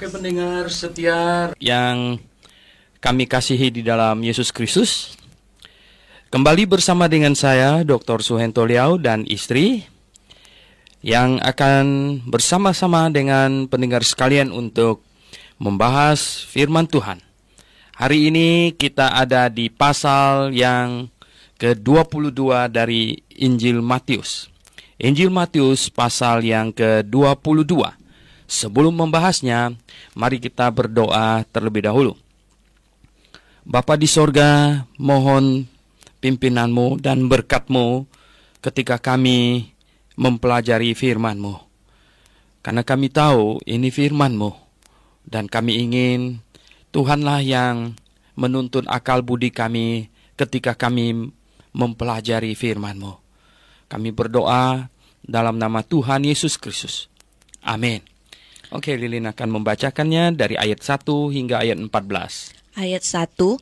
Oke pendengar setia yang kami kasihi di dalam Yesus Kristus, kembali bersama dengan saya Dr. Suhento Liau dan istri yang akan bersama-sama dengan pendengar sekalian untuk membahas firman Tuhan. Hari ini kita ada di pasal yang ke-22 dari Injil Matius. Injil Matius pasal yang ke-22. Sebelum membahasnya, mari kita berdoa terlebih dahulu. Bapa di sorga, mohon pimpinanmu dan berkat-Mu ketika kami mempelajari firman-Mu. Karena kami tahu ini firman-Mu, dan kami ingin Tuhanlah yang menuntun akal budi kami ketika kami mempelajari firman-Mu. Kami berdoa dalam nama Tuhan Yesus Kristus. Amin. Oke, Lilin akan membacakannya dari ayat 1 hingga ayat 14. Ayat 1,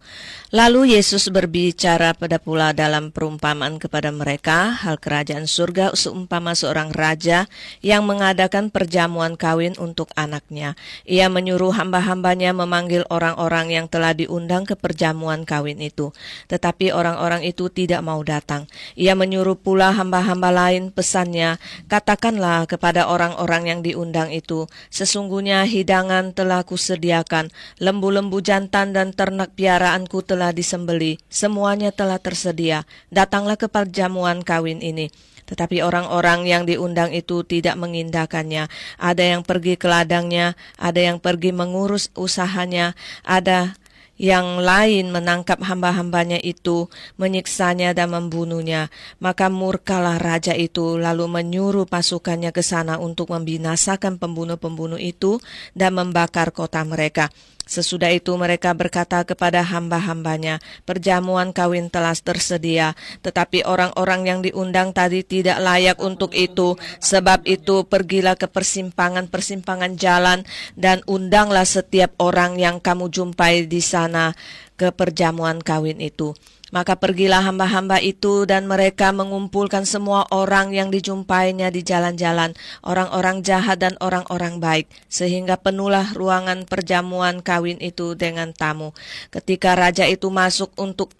lalu Yesus berbicara pada pula dalam perumpamaan kepada mereka, hal kerajaan surga seumpama seorang raja yang mengadakan perjamuan kawin untuk anaknya. Ia menyuruh hamba-hambanya memanggil orang-orang yang telah diundang ke perjamuan kawin itu. Tetapi orang-orang itu tidak mau datang. Ia menyuruh pula hamba-hamba lain, pesannya, katakanlah kepada orang-orang yang diundang itu, sesungguhnya hidangan telah kusediakan, lembu-lembu jantan dan ternak piaraanku telah disembeli, semuanya telah tersedia. Datanglah ke perjamuan kawin ini. Tetapi orang-orang yang diundang itu tidak mengindahkannya. Ada yang pergi ke ladangnya, ada yang pergi mengurus usahanya, ada yang lain menangkap hamba-hambanya itu, menyiksanya dan membunuhnya. Maka murkalah raja itu, lalu menyuruh pasukannya ke sana untuk membinasakan pembunuh-pembunuh itu dan membakar kota mereka. Sesudah itu mereka berkata kepada hamba-hambanya, perjamuan kawin telah tersedia, tetapi orang-orang yang diundang tadi tidak layak untuk itu. Sebab itu pergilah ke persimpangan-persimpangan jalan dan undanglah setiap orang yang kamu jumpai di sana ke perjamuan kawin itu. Maka pergilah hamba-hamba itu dan mereka mengumpulkan semua orang yang dijumpainya di jalan-jalan, orang-orang jahat dan orang-orang baik, sehingga penuhlah ruangan perjamuan kawin itu dengan tamu. Ketika raja itu masuk untuk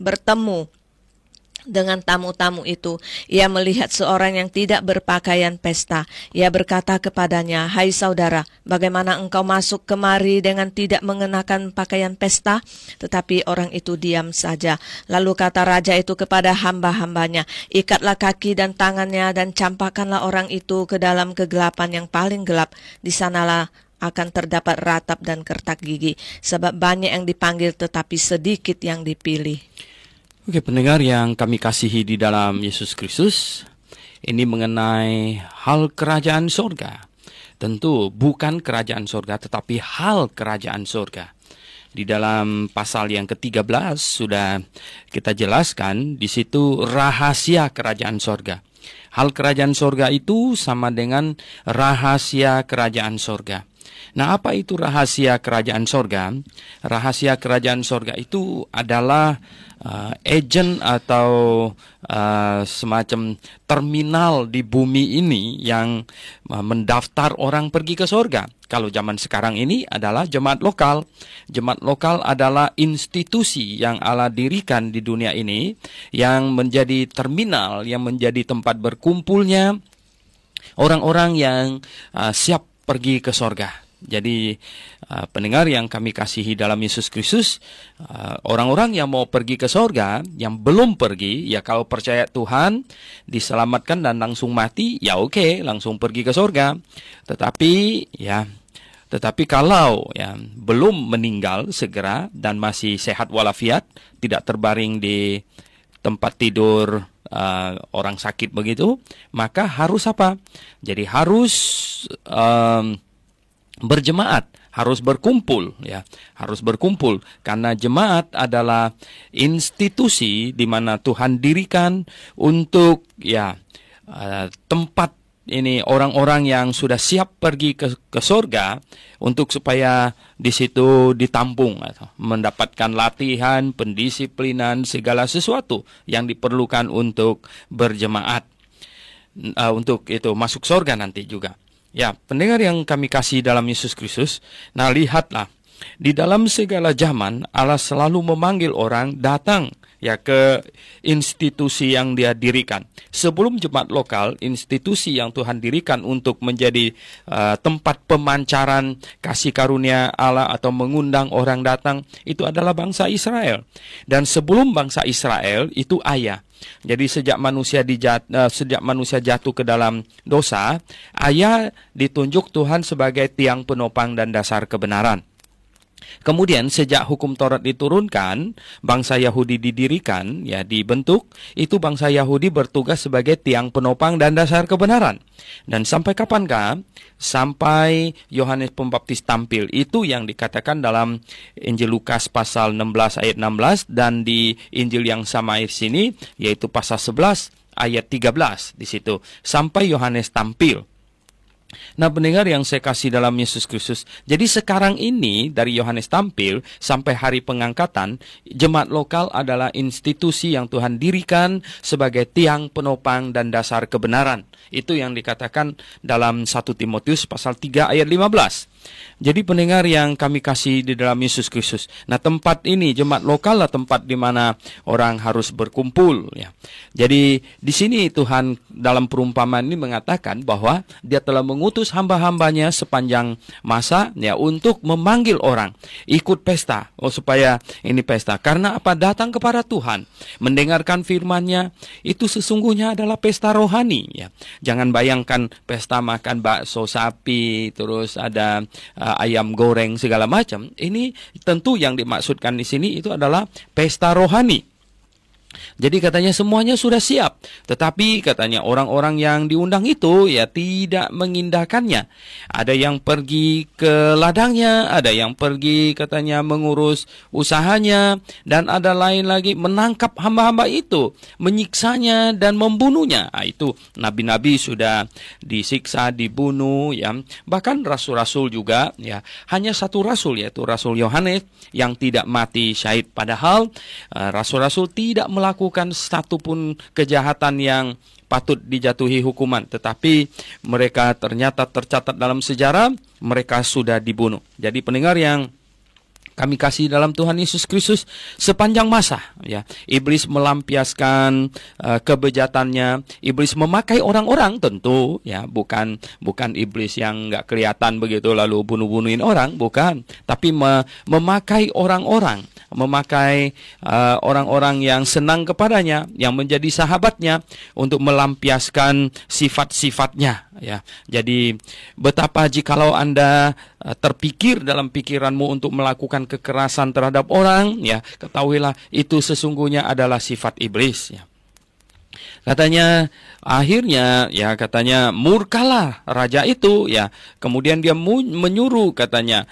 bertemu dengan tamu-tamu itu, ia melihat seorang yang tidak berpakaian pesta. Ia berkata kepadanya, hai saudara, bagaimana engkau masuk kemari dengan tidak mengenakan pakaian pesta? Tetapi orang itu diam saja. Lalu kata raja itu kepada hamba-hambanya, ikatlah kaki dan tangannya dan campakkanlah orang itu ke dalam kegelapan yang paling gelap. Di sanalah akan terdapat ratap dan kertak gigi, sebab banyak yang dipanggil tetapi sedikit yang dipilih. Oke, pendengar yang kami kasihi di dalam Yesus Kristus, ini mengenai hal kerajaan surga. Tentu bukan kerajaan surga, tetapi hal kerajaan surga. Di dalam pasal yang ke-13 sudah kita jelaskan, di situ rahasia kerajaan surga. Hal kerajaan surga itu sama dengan rahasia kerajaan surga. Nah, apa itu rahasia kerajaan sorga? Rahasia kerajaan sorga itu adalah agen atau semacam terminal di bumi ini yang mendaftar orang pergi ke sorga. Kalau zaman sekarang ini adalah jemaat lokal. Jemaat lokal adalah institusi yang Allah dirikan di dunia ini yang menjadi terminal, yang menjadi tempat berkumpulnya orang-orang yang siap pergi ke sorga. Jadi pendengar yang kami kasihi dalam Yesus Kristus, orang-orang yang mau pergi ke sorga, yang belum pergi, ya kalau percaya Tuhan, diselamatkan dan langsung mati, ya oke, langsung pergi ke sorga. Tetapi kalau ya belum meninggal segera dan masih sehat walafiat, tidak terbaring di tempat tidur orang sakit begitu, maka harus apa? Jadi harus berjemaat, harus berkumpul, ya, harus berkumpul karena jemaat adalah institusi di mana Tuhan dirikan untuk tempat ini orang-orang yang sudah siap pergi ke surga untuk supaya di situ ditampung atau mendapatkan latihan, pendisiplinan, segala sesuatu yang diperlukan untuk berjemaat, untuk itu masuk surga nanti juga. Ya, pendengar yang kami kasih dalam Yesus Kristus, nah lihatlah, di dalam segala zaman Allah selalu memanggil orang datang ya ke institusi yang Dia dirikan. Sebelum jemaat lokal, institusi yang Tuhan dirikan untuk menjadi tempat pemancaran kasih karunia Allah atau mengundang orang datang, itu adalah bangsa Israel. Dan sebelum bangsa Israel itu Ayah. Jadi sejak manusia jatuh ke dalam dosa, Ayah ditunjuk Tuhan sebagai tiang penopang dan dasar kebenaran. Kemudian sejak hukum Taurat diturunkan, bangsa Yahudi didirikan, ya dibentuk, itu bangsa Yahudi bertugas sebagai tiang penopang dan dasar kebenaran. Dan sampai kapankah? Sampai Yohanes Pembaptis tampil. Itu yang dikatakan dalam Injil Lukas pasal 16 ayat 16 dan di Injil yang sama di sini yaitu pasal 11 ayat 13 di situ. Sampai Yohanes tampil. Nah, pendengar yang saya kasih dalam Yesus Kristus, jadi sekarang ini dari Yohanes tampil sampai hari pengangkatan, jemaat lokal adalah institusi yang Tuhan dirikan sebagai tiang penopang dan dasar kebenaran. Itu yang dikatakan dalam 1 Timotius pasal 3 ayat 15. Jadi pendengar yang kami kasih di dalam Yesus Kristus, nah tempat ini jemaat lokal lah tempat di mana orang harus berkumpul ya. Jadi di sini Tuhan dalam perumpamaan ini mengatakan bahwa Dia telah mengutus hamba-hambanya sepanjang masa ya untuk memanggil orang ikut pesta. Supaya ini pesta karena apa? Datang kepada Tuhan, mendengarkan firman-Nya, itu sesungguhnya adalah pesta rohani ya. Jangan bayangkan pesta makan bakso sapi terus ada ayam goreng segala macam. Ini tentu yang dimaksudkan di sini itu adalah pesta rohani. Jadi katanya semuanya sudah siap, tetapi katanya orang-orang yang diundang itu ya tidak mengindahkannya. Ada yang pergi ke ladangnya, ada yang pergi katanya mengurus usahanya, dan ada lain lagi menangkap hamba-hamba itu, menyiksanya dan membunuhnya. Itu nabi-nabi sudah disiksa, dibunuh ya. Bahkan rasul-rasul juga ya. Hanya satu rasul yaitu Rasul Yohanes yang tidak mati syahid, padahal rasul-rasul tidak melakukan satupun kejahatan yang patut dijatuhi hukuman, tetapi mereka ternyata tercatat dalam sejarah mereka sudah dibunuh. Jadi pendengar yang kami kasih dalam Tuhan Yesus Kristus, sepanjang masa ya iblis melampiaskan kebejatannya. Iblis memakai orang-orang tentu ya, bukan iblis yang nggak kelihatan begitu lalu bunuh-bunuhin orang, bukan, tapi memakai orang-orang, memakai orang-orang yang senang kepadanya, yang menjadi sahabatnya untuk melampiaskan sifat-sifatnya ya. Jadi betapa jikalau Anda terpikir dalam pikiranmu untuk melakukan kekerasan terhadap orang ya, ketahuilah itu sesungguhnya adalah sifat iblis ya. Katanya akhirnya ya katanya murkalah raja itu ya. Kemudian dia menyuruh katanya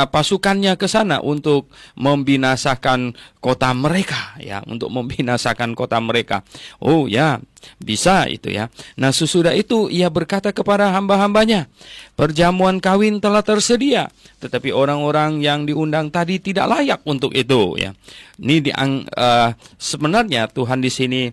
pasukannya ke sana untuk membinasakan kota mereka ya, untuk membinasakan kota mereka. Oh ya, bisa itu ya. Nah, sesudah itu ia berkata kepada hamba-hambanya, perjamuan kawin telah tersedia, tetapi orang-orang yang diundang tadi tidak layak untuk itu ya. Ini sebenarnya Tuhan di sini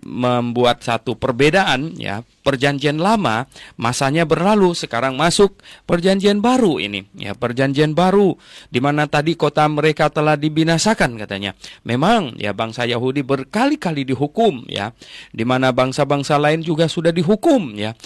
membuat satu perbedaan ya. Perjanjian lama masanya berlalu, sekarang masuk perjanjian baru ini ya, perjanjian baru di mana tadi kota mereka telah dibinasakan katanya. Memang ya bangsa Yahudi berkali-kali dihukum ya, di mana bangsa-bangsa lain juga sudah dihukum ya.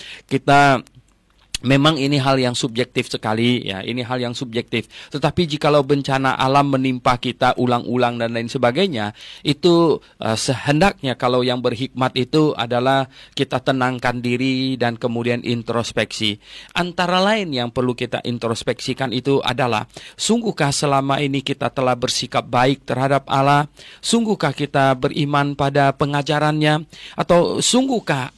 Memang ini hal yang subjektif sekali ya, ini hal yang subjektif. Tetapi jikalau bencana alam menimpa kita ulang-ulang dan lain sebagainya, itu sehendaknya kalau yang berhikmat itu adalah kita tenangkan diri dan kemudian introspeksi. Antara lain yang perlu kita introspeksikan itu adalah, sungguhkah selama ini kita telah bersikap baik terhadap Allah? Sungguhkah kita beriman pada pengajarannya? Atau sungguhkah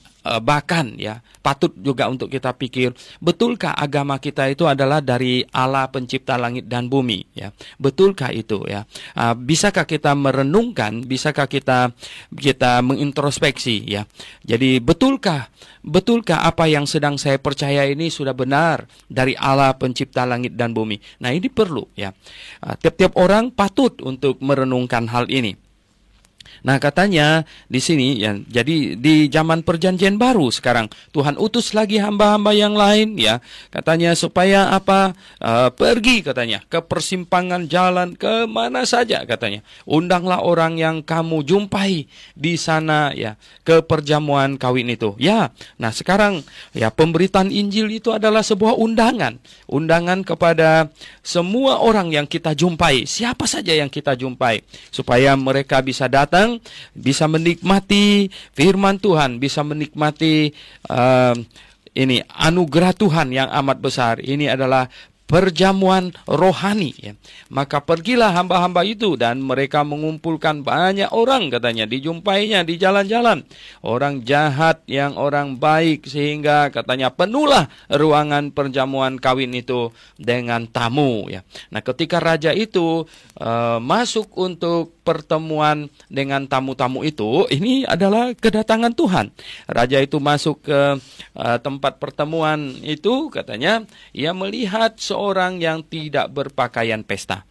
bahkan ya patut juga untuk kita pikir, betulkah agama kita itu adalah dari Allah pencipta langit dan bumi ya? Betulkah itu ya? Bisakah kita merenungkan, bisakah kita mengintrospeksi ya? Jadi betulkah apa yang sedang saya percaya ini sudah benar dari Allah pencipta langit dan bumi? Nah, ini perlu ya. Tiap-tiap orang patut untuk merenungkan hal ini. Nah, katanya di sini ya, jadi di zaman perjanjian baru sekarang Tuhan utus lagi hamba-hamba yang lain ya. Katanya supaya apa? Pergi katanya ke persimpangan jalan ke mana saja katanya. Undanglah orang yang kamu jumpai di sana ya ke perjamuan kawin itu. Ya. Nah, sekarang ya pemberitaan Injil itu adalah sebuah undangan. Undangan kepada semua orang yang kita jumpai, siapa saja yang kita jumpai, supaya mereka bisa datang, bisa menikmati firman Tuhan, bisa menikmati ini anugerah Tuhan yang amat besar. Ini adalah perjamuan rohani ya. Maka pergilah hamba-hamba itu dan mereka mengumpulkan banyak orang katanya, dijumpainya di jalan-jalan, orang jahat yang orang baik, sehingga katanya penuhlah ruangan perjamuan kawin itu dengan tamu ya. Nah, ketika raja itu masuk untuk pertemuan dengan tamu-tamu itu, ini adalah kedatangan Tuhan. Raja itu masuk ke tempat pertemuan itu, katanya ia melihat seorang yang tidak berpakaian pesta.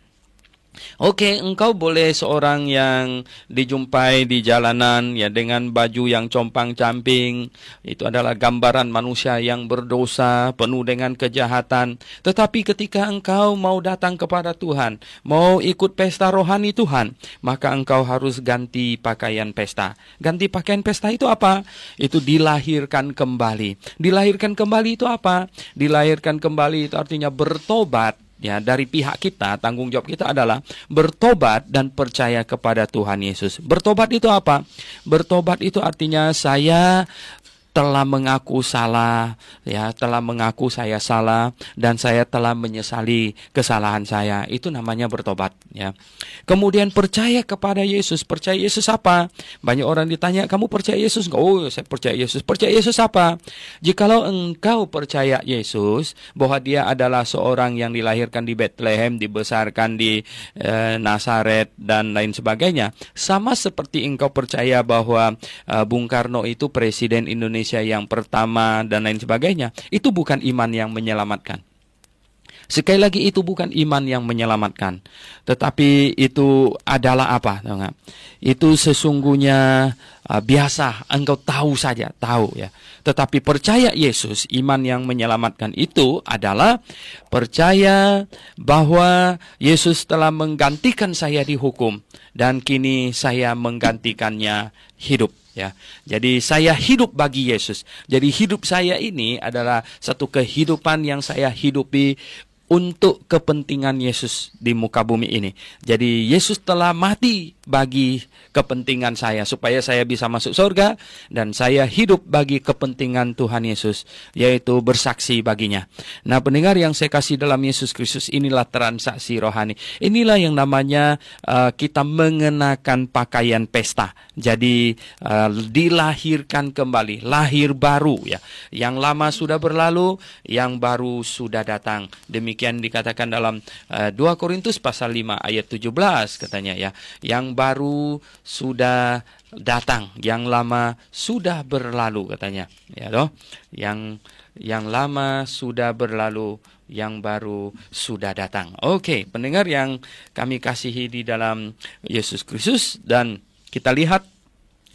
Oke, engkau boleh seorang yang dijumpai di jalanan ya dengan baju yang compang-camping. Itu adalah gambaran manusia yang berdosa, penuh dengan kejahatan. Tetapi ketika engkau mau datang kepada Tuhan, mau ikut pesta rohani Tuhan, maka engkau harus ganti pakaian pesta. Ganti pakaian pesta itu apa? Itu dilahirkan kembali. Dilahirkan kembali itu apa? Dilahirkan kembali itu artinya bertobat. Ya, dari pihak kita, tanggung jawab kita adalah bertobat dan percaya kepada Tuhan Yesus. Bertobat itu apa? Bertobat itu artinya saya telah mengaku salah, ya, telah mengaku saya salah dan saya telah menyesali kesalahan saya. Itu namanya bertobat, ya. Kemudian percaya kepada Yesus. Percaya Yesus apa? Banyak orang ditanya, kamu percaya Yesus? Oh, saya percaya Yesus. Percaya Yesus apa? Jikalau engkau percaya Yesus bahwa dia adalah seorang yang dilahirkan di Bethlehem, dibesarkan di Nazaret dan lain sebagainya, sama seperti engkau percaya bahwa Bung Karno itu presiden Indonesia yang pertama dan lain sebagainya, itu bukan iman yang menyelamatkan. Sekali lagi, itu bukan iman yang menyelamatkan, tetapi itu adalah apa? Itu sesungguhnya biasa, engkau tahu saja, tahu ya. Tetapi percaya Yesus, iman yang menyelamatkan itu adalah percaya bahwa Yesus telah menggantikan saya di hukum dan kini saya menggantikannya hidup. Ya, jadi saya hidup bagi Yesus. Jadi hidup saya ini adalah satu kehidupan yang saya hidupi untuk kepentingan Yesus di muka bumi ini. Jadi Yesus telah mati bagi kepentingan saya supaya saya bisa masuk surga, dan saya hidup bagi kepentingan Tuhan Yesus, yaitu bersaksi baginya. Nah, pendengar yang saya kasih dalam Yesus Kristus, inilah transaksi rohani. Inilah yang namanya kita mengenakan pakaian pesta. Jadi dilahirkan kembali, lahir baru ya. Yang lama sudah berlalu, yang baru sudah datang. Demikian dikatakan dalam 2 Korintus pasal 5 ayat 17 katanya ya. Yang baru sudah datang, yang lama sudah berlalu katanya. Ya toh? Yang lama sudah berlalu, yang baru sudah datang. Oke, pendengar yang kami kasihi di dalam Yesus Kristus, dan kita lihat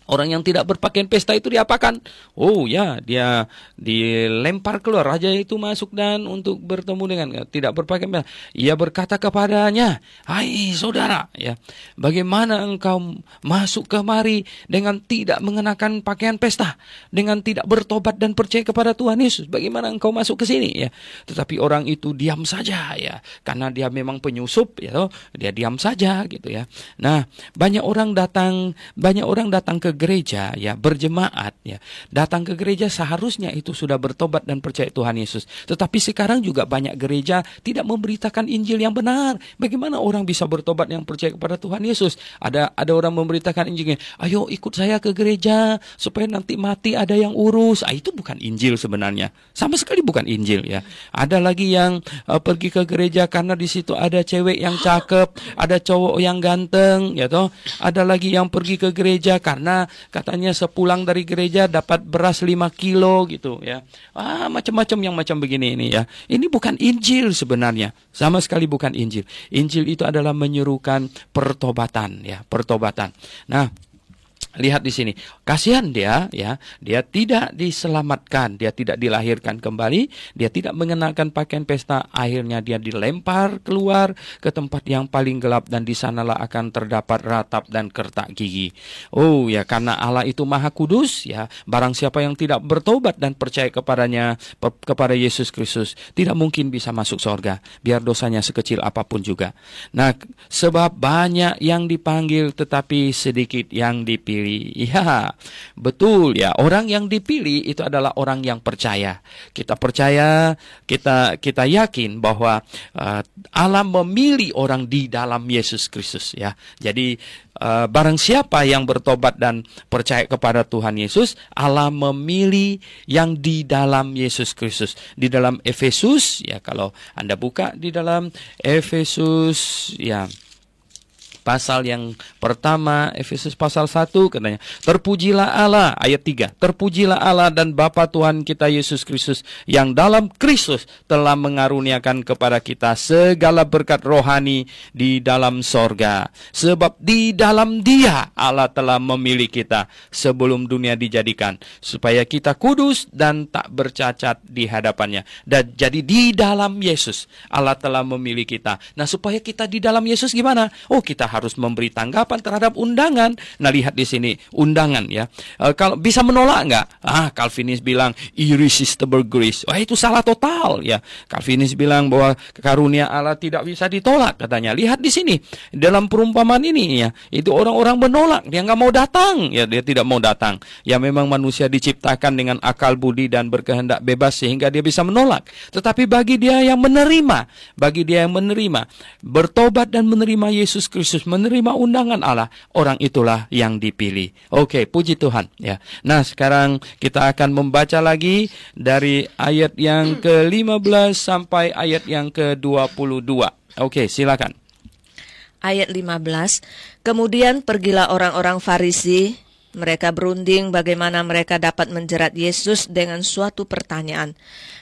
orang yang tidak berpakaian pesta itu diapakan? Oh ya, dia dilempar keluar. Raja itu masuk dan untuk bertemu dengan tidak berpakaian pesta. Ia berkata kepadanya, hai saudara, ya, bagaimana engkau masuk kemari dengan tidak mengenakan pakaian pesta, dengan tidak bertobat dan percaya kepada Tuhan Yesus? Bagaimana engkau masuk ke sini? Ya, tetapi orang itu diam saja, ya, karena dia memang penyusup, ya, toh, dia diam saja, gitu ya. Nah, banyak orang datang ke gereja, ya, berjemaat, ya, datang ke gereja seharusnya itu sudah bertobat dan percaya Tuhan Yesus. Tetapi sekarang juga banyak gereja tidak memberitakan Injil yang benar. Bagaimana orang bisa bertobat yang percaya kepada Tuhan Yesus? Ada orang memberitakan Injilnya, ayo ikut saya ke gereja supaya nanti mati ada yang urus. Itu bukan Injil sebenarnya, sama sekali bukan Injil, ya. Ada lagi yang pergi ke gereja karena di situ ada cewek yang cakep, ada cowok yang ganteng, ya toh. Ada lagi yang pergi ke gereja karena gereja, katanya sepulang dari gereja dapat beras 5 kilo gitu ya. Macam-macam yang macam begini ini ya. Ini bukan Injil sebenarnya. Sama sekali bukan Injil. Injil itu adalah menyerukan pertobatan ya, pertobatan. Nah, lihat di sini, kasihan dia ya, dia tidak diselamatkan, dia tidak dilahirkan kembali, dia tidak mengenakan pakaian pesta, akhirnya dia dilempar keluar ke tempat yang paling gelap dan di sanalah akan terdapat ratap dan kertak gigi. Oh ya, karena Allah itu Maha Kudus ya, barang siapa yang tidak bertobat dan percaya kepadanya, kepada Yesus Kristus, tidak mungkin bisa masuk surga, biar dosanya sekecil apapun juga. Nah, sebab banyak yang dipanggil tetapi sedikit yang dipilih. Ya, betul ya. Orang yang dipilih itu adalah orang yang percaya. Kita percaya, kita yakin bahwa Allah memilih orang di dalam Yesus Kristus ya. Jadi barang siapa yang bertobat dan percaya kepada Tuhan Yesus, Allah memilih yang di dalam Yesus Kristus. Di dalam Efesus ya, kalau Anda buka di dalam Efesus ya, pasal yang pertama, Efesus pasal 1 katanya, terpujilah Allah, ayat 3, terpujilah Allah dan Bapa Tuhan kita Yesus Kristus, yang dalam Kristus telah mengaruniakan kepada kita segala berkat rohani di dalam sorga. Sebab di dalam Dia Allah telah memilih kita sebelum dunia dijadikan, supaya kita kudus dan tak bercacat di hadapannya. Dan jadi di dalam Yesus Allah telah memilih kita. Nah, supaya kita di dalam Yesus gimana? Oh, kita harus memberi tanggapan terhadap undangan. Nah, lihat di sini undangan ya. Kalau bisa menolak nggak? Calvinis bilang irresistible grace. Wah, itu salah total ya. Calvinis bilang bahwa karunia Allah tidak bisa ditolak katanya. Lihat di sini dalam perumpamaan ini ya, itu orang-orang menolak, dia nggak mau datang ya, dia tidak mau datang. Ya, memang manusia diciptakan dengan akal budi dan berkehendak bebas sehingga dia bisa menolak. Tetapi bagi dia yang menerima, bertobat dan menerima Yesus Kristus, menerima undangan Allah, orang itulah yang dipilih. Oke, puji Tuhan ya. Nah, sekarang kita akan membaca lagi dari ayat yang ke-15 sampai ayat yang ke-22. Oke, silakan. Ayat 15, kemudian pergilah orang-orang Farisi. Mereka berunding bagaimana mereka dapat menjerat Yesus dengan suatu pertanyaan.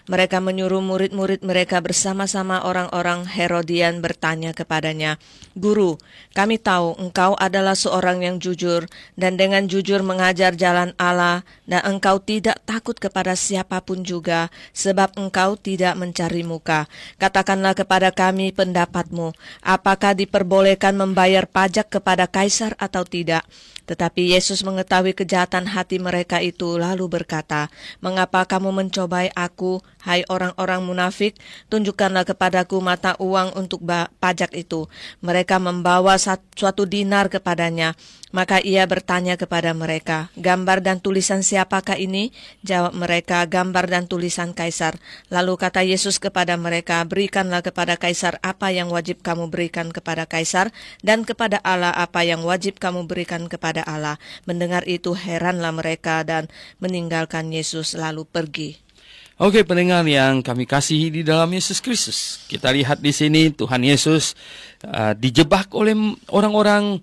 Mereka menyuruh murid-murid mereka bersama-sama orang-orang Herodian bertanya kepadanya, "Guru, kami tahu engkau adalah seorang yang jujur dan dengan jujur mengajar jalan Allah, dan engkau tidak takut kepada siapapun juga, sebab engkau tidak mencari muka. Katakanlah kepada kami pendapatmu, apakah diperbolehkan membayar pajak kepada kaisar atau tidak?" Tetapi Yesus mengetahui kejahatan hati mereka itu, lalu berkata, "Mengapa kamu mencobai aku, hai orang-orang munafik? Tunjukkanlah kepadaku mata uang untuk pajak itu." Mereka membawa suatu dinar kepadanya. Maka ia bertanya kepada mereka, "Gambar dan tulisan siapakah ini?" Jawab mereka, "Gambar dan tulisan Kaisar." Lalu kata Yesus kepada mereka, "Berikanlah kepada Kaisar apa yang wajib kamu berikan kepada Kaisar, dan kepada Allah apa yang wajib kamu berikan kepada Allah." Mendengar itu heranlah mereka dan meninggalkan Yesus lalu pergi. Oke, pendengar yang kami kasihi di dalam Yesus Kristus, kita lihat di sini Tuhan Yesus dijebak oleh orang-orang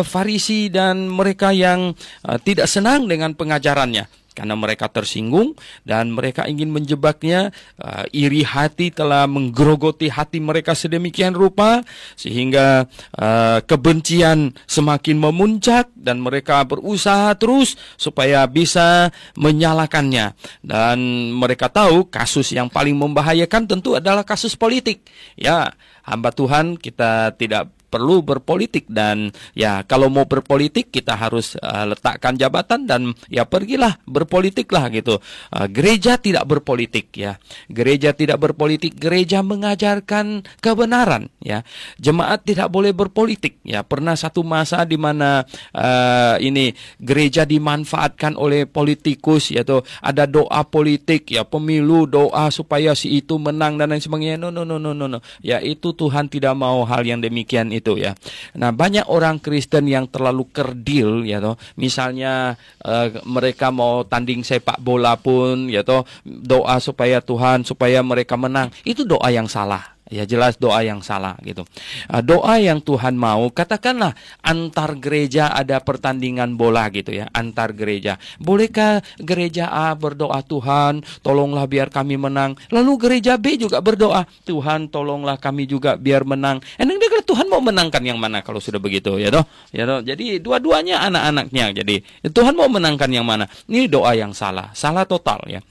Farisi dan mereka yang tidak senang dengan pengajarannya. Karena mereka tersinggung dan mereka ingin menjebaknya. Iri hati telah menggerogoti hati mereka sedemikian rupa sehingga kebencian semakin memuncak dan mereka berusaha terus supaya bisa menyalahkannya. Dan mereka tahu kasus yang paling membahayakan tentu adalah kasus politik. Ya, hamba Tuhan, kita tidak perlu berpolitik, dan ya kalau mau berpolitik kita harus letakkan jabatan dan ya pergilah berpolitiklah gitu. Gereja tidak berpolitik ya. Gereja tidak berpolitik, gereja mengajarkan kebenaran ya. Jemaat tidak boleh berpolitik ya. Pernah satu masa di mana ini gereja dimanfaatkan oleh politikus, yaitu ada doa politik ya, pemilu, doa supaya si itu menang dan lain sebagainya. No. Ya, itu Tuhan tidak mau hal yang demikian itu ya. Nah, banyak orang Kristen yang terlalu kerdil ya toh. Misalnya mereka mau tanding sepak bola pun ya toh, doa supaya Tuhan supaya mereka menang. Itu doa yang salah Ya jelas doa yang salah gitu. Doa yang Tuhan mau, katakanlah antar gereja ada pertandingan bola gitu ya, antar gereja. Bolehkah gereja A berdoa, Tuhan tolonglah biar kami menang. Lalu gereja B juga berdoa, Tuhan tolonglah kami juga biar menang. Dia Tuhan mau menangkan yang mana kalau sudah begitu ya toh? Ya toh. Jadi dua-duanya anak-anaknya. Jadi Tuhan mau menangkan yang mana? Ini doa yang salah total ya.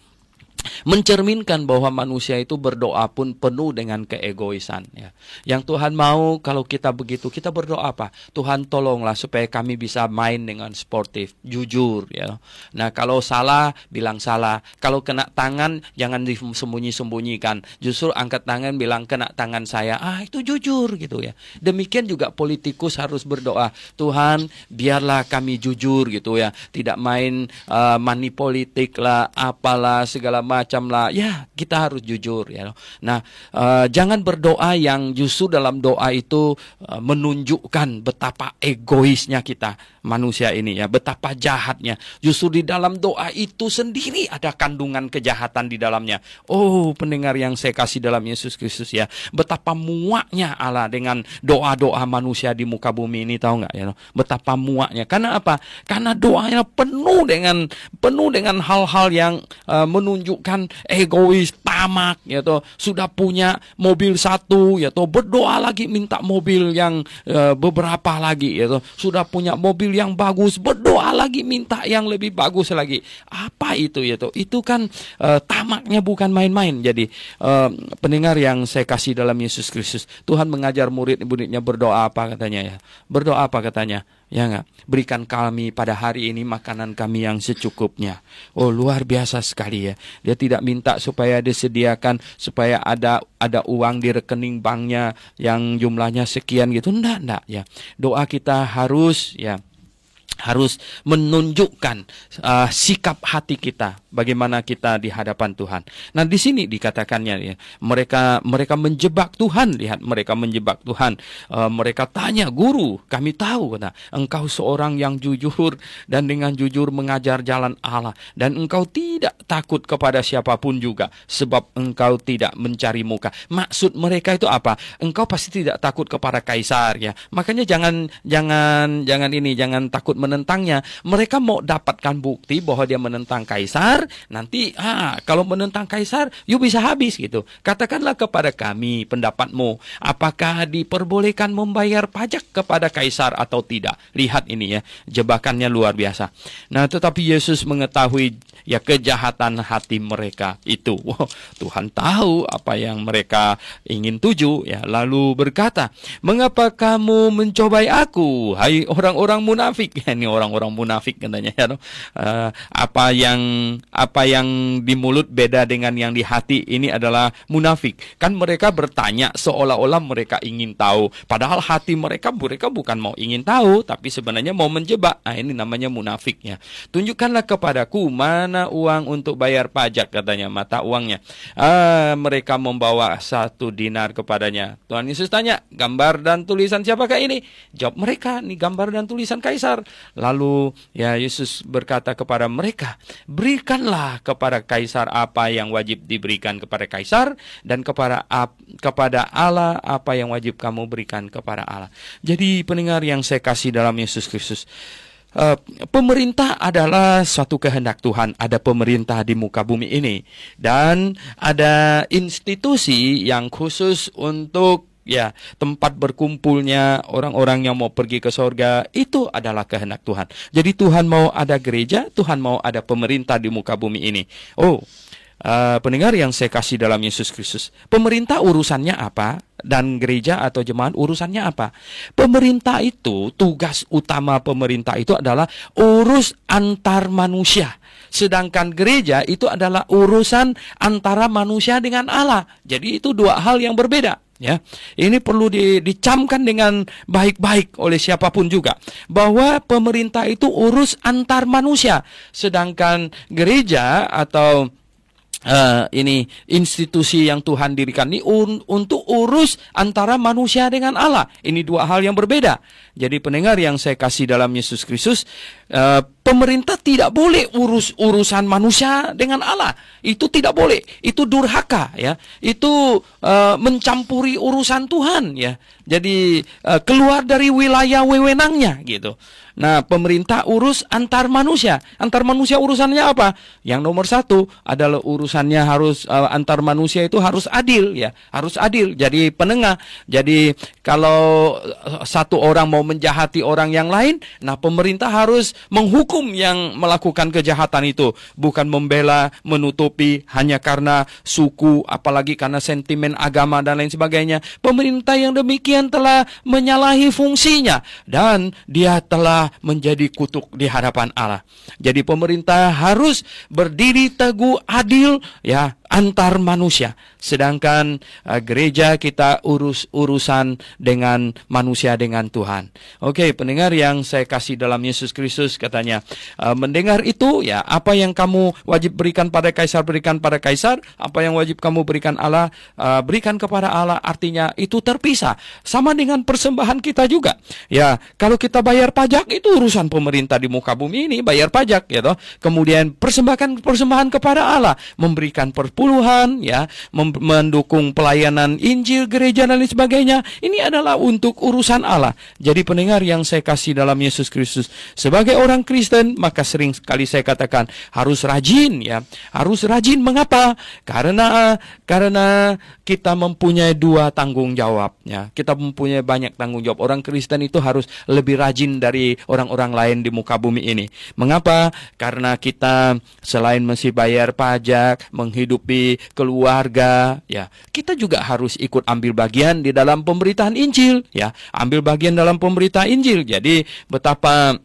Mencerminkan bahwa manusia itu berdoa pun penuh dengan keegoisan ya. Yang Tuhan mau kalau kita begitu, kita berdoa apa? Tuhan tolonglah supaya kami bisa main dengan sportif, jujur ya. Nah, kalau salah bilang salah, kalau kena tangan jangan disembunyi-sembunyikan. Justru angkat tangan bilang kena tangan saya. Itu jujur gitu ya. Demikian juga politikus harus berdoa, Tuhan biarlah kami jujur gitu ya. Tidak main money politik lah, apalah segala macam lah, ya kita harus jujur ya. Nah, jangan berdoa yang justru dalam doa itu menunjukkan betapa egoisnya kita manusia ini ya, betapa jahatnya. Justru di dalam doa itu sendiri ada kandungan kejahatan di dalamnya. Oh, pendengar yang saya kasih dalam Yesus Kristus ya, betapa muaknya Allah dengan doa-doa manusia di muka bumi ini, tahu nggak ya? Betapa muaknya. Karena apa? Karena doanya penuh dengan hal-hal yang menunjukkan egois, tamak, ya toh, sudah punya mobil satu, ya toh, berdoa lagi minta mobil yang beberapa lagi, ya toh, sudah punya mobil yang bagus, berdoa lagi minta yang lebih bagus lagi. Apa itu, ya toh? Itu kan tamaknya bukan main-main. Jadi pendengar yang saya kasih dalam Yesus Kristus, Tuhan mengajar murid-muridnya berdoa apa katanya ya? Berdoa apa katanya? Ya enggak? Berikan kami pada hari ini makanan kami yang secukupnya. Oh, luar biasa sekali ya. Dia tidak minta supaya disediakan, supaya ada uang di rekening banknya yang jumlahnya sekian gitu. Enggak ya. Doa kita harus menunjukkan sikap hati kita, bagaimana kita di hadapan Tuhan. Nah, di sini dikatakannya ya, mereka menjebak Tuhan. Lihat, mereka menjebak Tuhan. Mereka tanya, Guru, kami tahu nah, engkau seorang yang jujur dan dengan jujur mengajar jalan Allah, dan engkau tidak takut kepada siapapun juga, sebab engkau tidak mencari muka. Maksud mereka itu apa? Engkau pasti tidak takut kepada kaisar ya. Makanya jangan takut menentangnya. Mereka mau dapatkan bukti bahwa dia menentang kaisar. Nanti kalau menentang kaisar, you bisa habis gitu. Katakanlah kepada kami pendapatmu, apakah diperbolehkan membayar pajak kepada kaisar atau tidak? Lihat ini ya, jebakannya luar biasa. Nah, tetapi Yesus mengetahui ya kejahatan hati mereka itu. Tuhan tahu apa yang mereka ingin tuju ya. Lalu berkata, mengapa kamu mencobai aku, hai orang-orang munafik? Ini orang-orang munafik katanya ya. Apa yang di mulut beda dengan yang di hati, ini adalah munafik. Kan mereka bertanya seolah-olah mereka ingin tahu, padahal hati mereka bukan mau ingin tahu, tapi sebenarnya mau menjebak. Ini namanya munafik ya. Tunjukkanlah kepadaku mana uang untuk bayar pajak, katanya, mata uangnya. Mereka membawa 1 dinar kepadanya. Tuhan Yesus tanya, gambar dan tulisan siapakah ini? Jawab mereka, ini gambar dan tulisan kaisar. Lalu ya Yesus berkata kepada mereka, berikanlah kepada kaisar apa yang wajib diberikan kepada kaisar, dan kepada Allah apa yang wajib kamu berikan kepada Allah. Jadi pendengar yang saya kasih dalam Yesus Kristus, pemerintah adalah suatu kehendak Tuhan. Ada pemerintah di muka bumi ini, dan ada institusi yang khusus untuk ya tempat berkumpulnya orang-orang yang mau pergi ke sorga. Itu adalah kehendak Tuhan. Jadi Tuhan mau ada gereja, Tuhan mau ada pemerintah di muka bumi ini. Pendengar yang saya kasih dalam Yesus Kristus, pemerintah urusannya apa? Dan gereja atau jemaat urusannya apa? Pemerintah itu, tugas utama pemerintah itu adalah urus antar manusia. Sedangkan gereja itu adalah urusan antara manusia dengan Allah. Jadi itu dua hal yang berbeda. Ya, ini perlu dicamkan dengan baik-baik oleh siapapun juga, bahwa pemerintah itu urus antar manusia, sedangkan gereja atau ini institusi yang Tuhan dirikan ini untuk urus antara manusia dengan Allah. Ini dua hal yang berbeda. Jadi pendengar yang saya kasih dalam Yesus Kristus, pemerintah tidak boleh urusan manusia dengan Allah. Itu tidak boleh. Itu durhaka, ya. Itu mencampuri urusan Tuhan, ya. Jadi keluar dari wilayah wewenangnya, gitu. Nah, pemerintah urus antar manusia. Antar manusia urusannya apa? Yang nomor satu adalah urusannya harus antar manusia itu harus adil, ya, harus adil. Jadi penengah. Jadi kalau satu orang mau menjahati orang yang lain, nah pemerintah harus menghukum yang melakukan kejahatan itu, bukan membela, menutupi hanya karena suku, apalagi karena sentimen agama dan lain sebagainya. Pemerintah yang demikian telah menyalahi fungsinya dan dia telah menjadi kutuk di hadapan Allah. Jadi pemerintah harus berdiri teguh adil, ya, antar manusia. Sedangkan gereja kita urusan dengan manusia, dengan Tuhan. Oke, pendengar yang saya kasih dalam Yesus Kristus, katanya mendengar itu, ya, apa yang kamu wajib berikan pada kaisar, berikan pada kaisar. Apa yang wajib kamu berikan Allah, berikan kepada Allah. Artinya itu terpisah. Sama dengan persembahan kita juga. Ya, kalau kita bayar pajak, itu urusan pemerintah di muka bumi ini, bayar pajak, ya toh. Kemudian persembahan kepada Allah, memberikan perpuluhan, ya, mendukung pelayanan Injil, gereja dan lain sebagainya. Ini adalah untuk urusan Allah. Jadi pendengar yang saya kasih dalam Yesus Kristus, sebagai orang Kristen, maka sering sekali saya katakan harus rajin, ya, harus rajin. Mengapa? Karena kita mempunyai dua tanggung jawab, ya. Kita mempunyai banyak tanggung jawab. Orang Kristen itu harus lebih rajin dari orang-orang lain di muka bumi ini. Mengapa? Karena kita selain mesti bayar pajak, menghidupi keluarga, ya, kita juga harus ikut ambil bagian di dalam pemberitaan Injil, ya, ambil bagian dalam pemberitaan Injil. Jadi betapa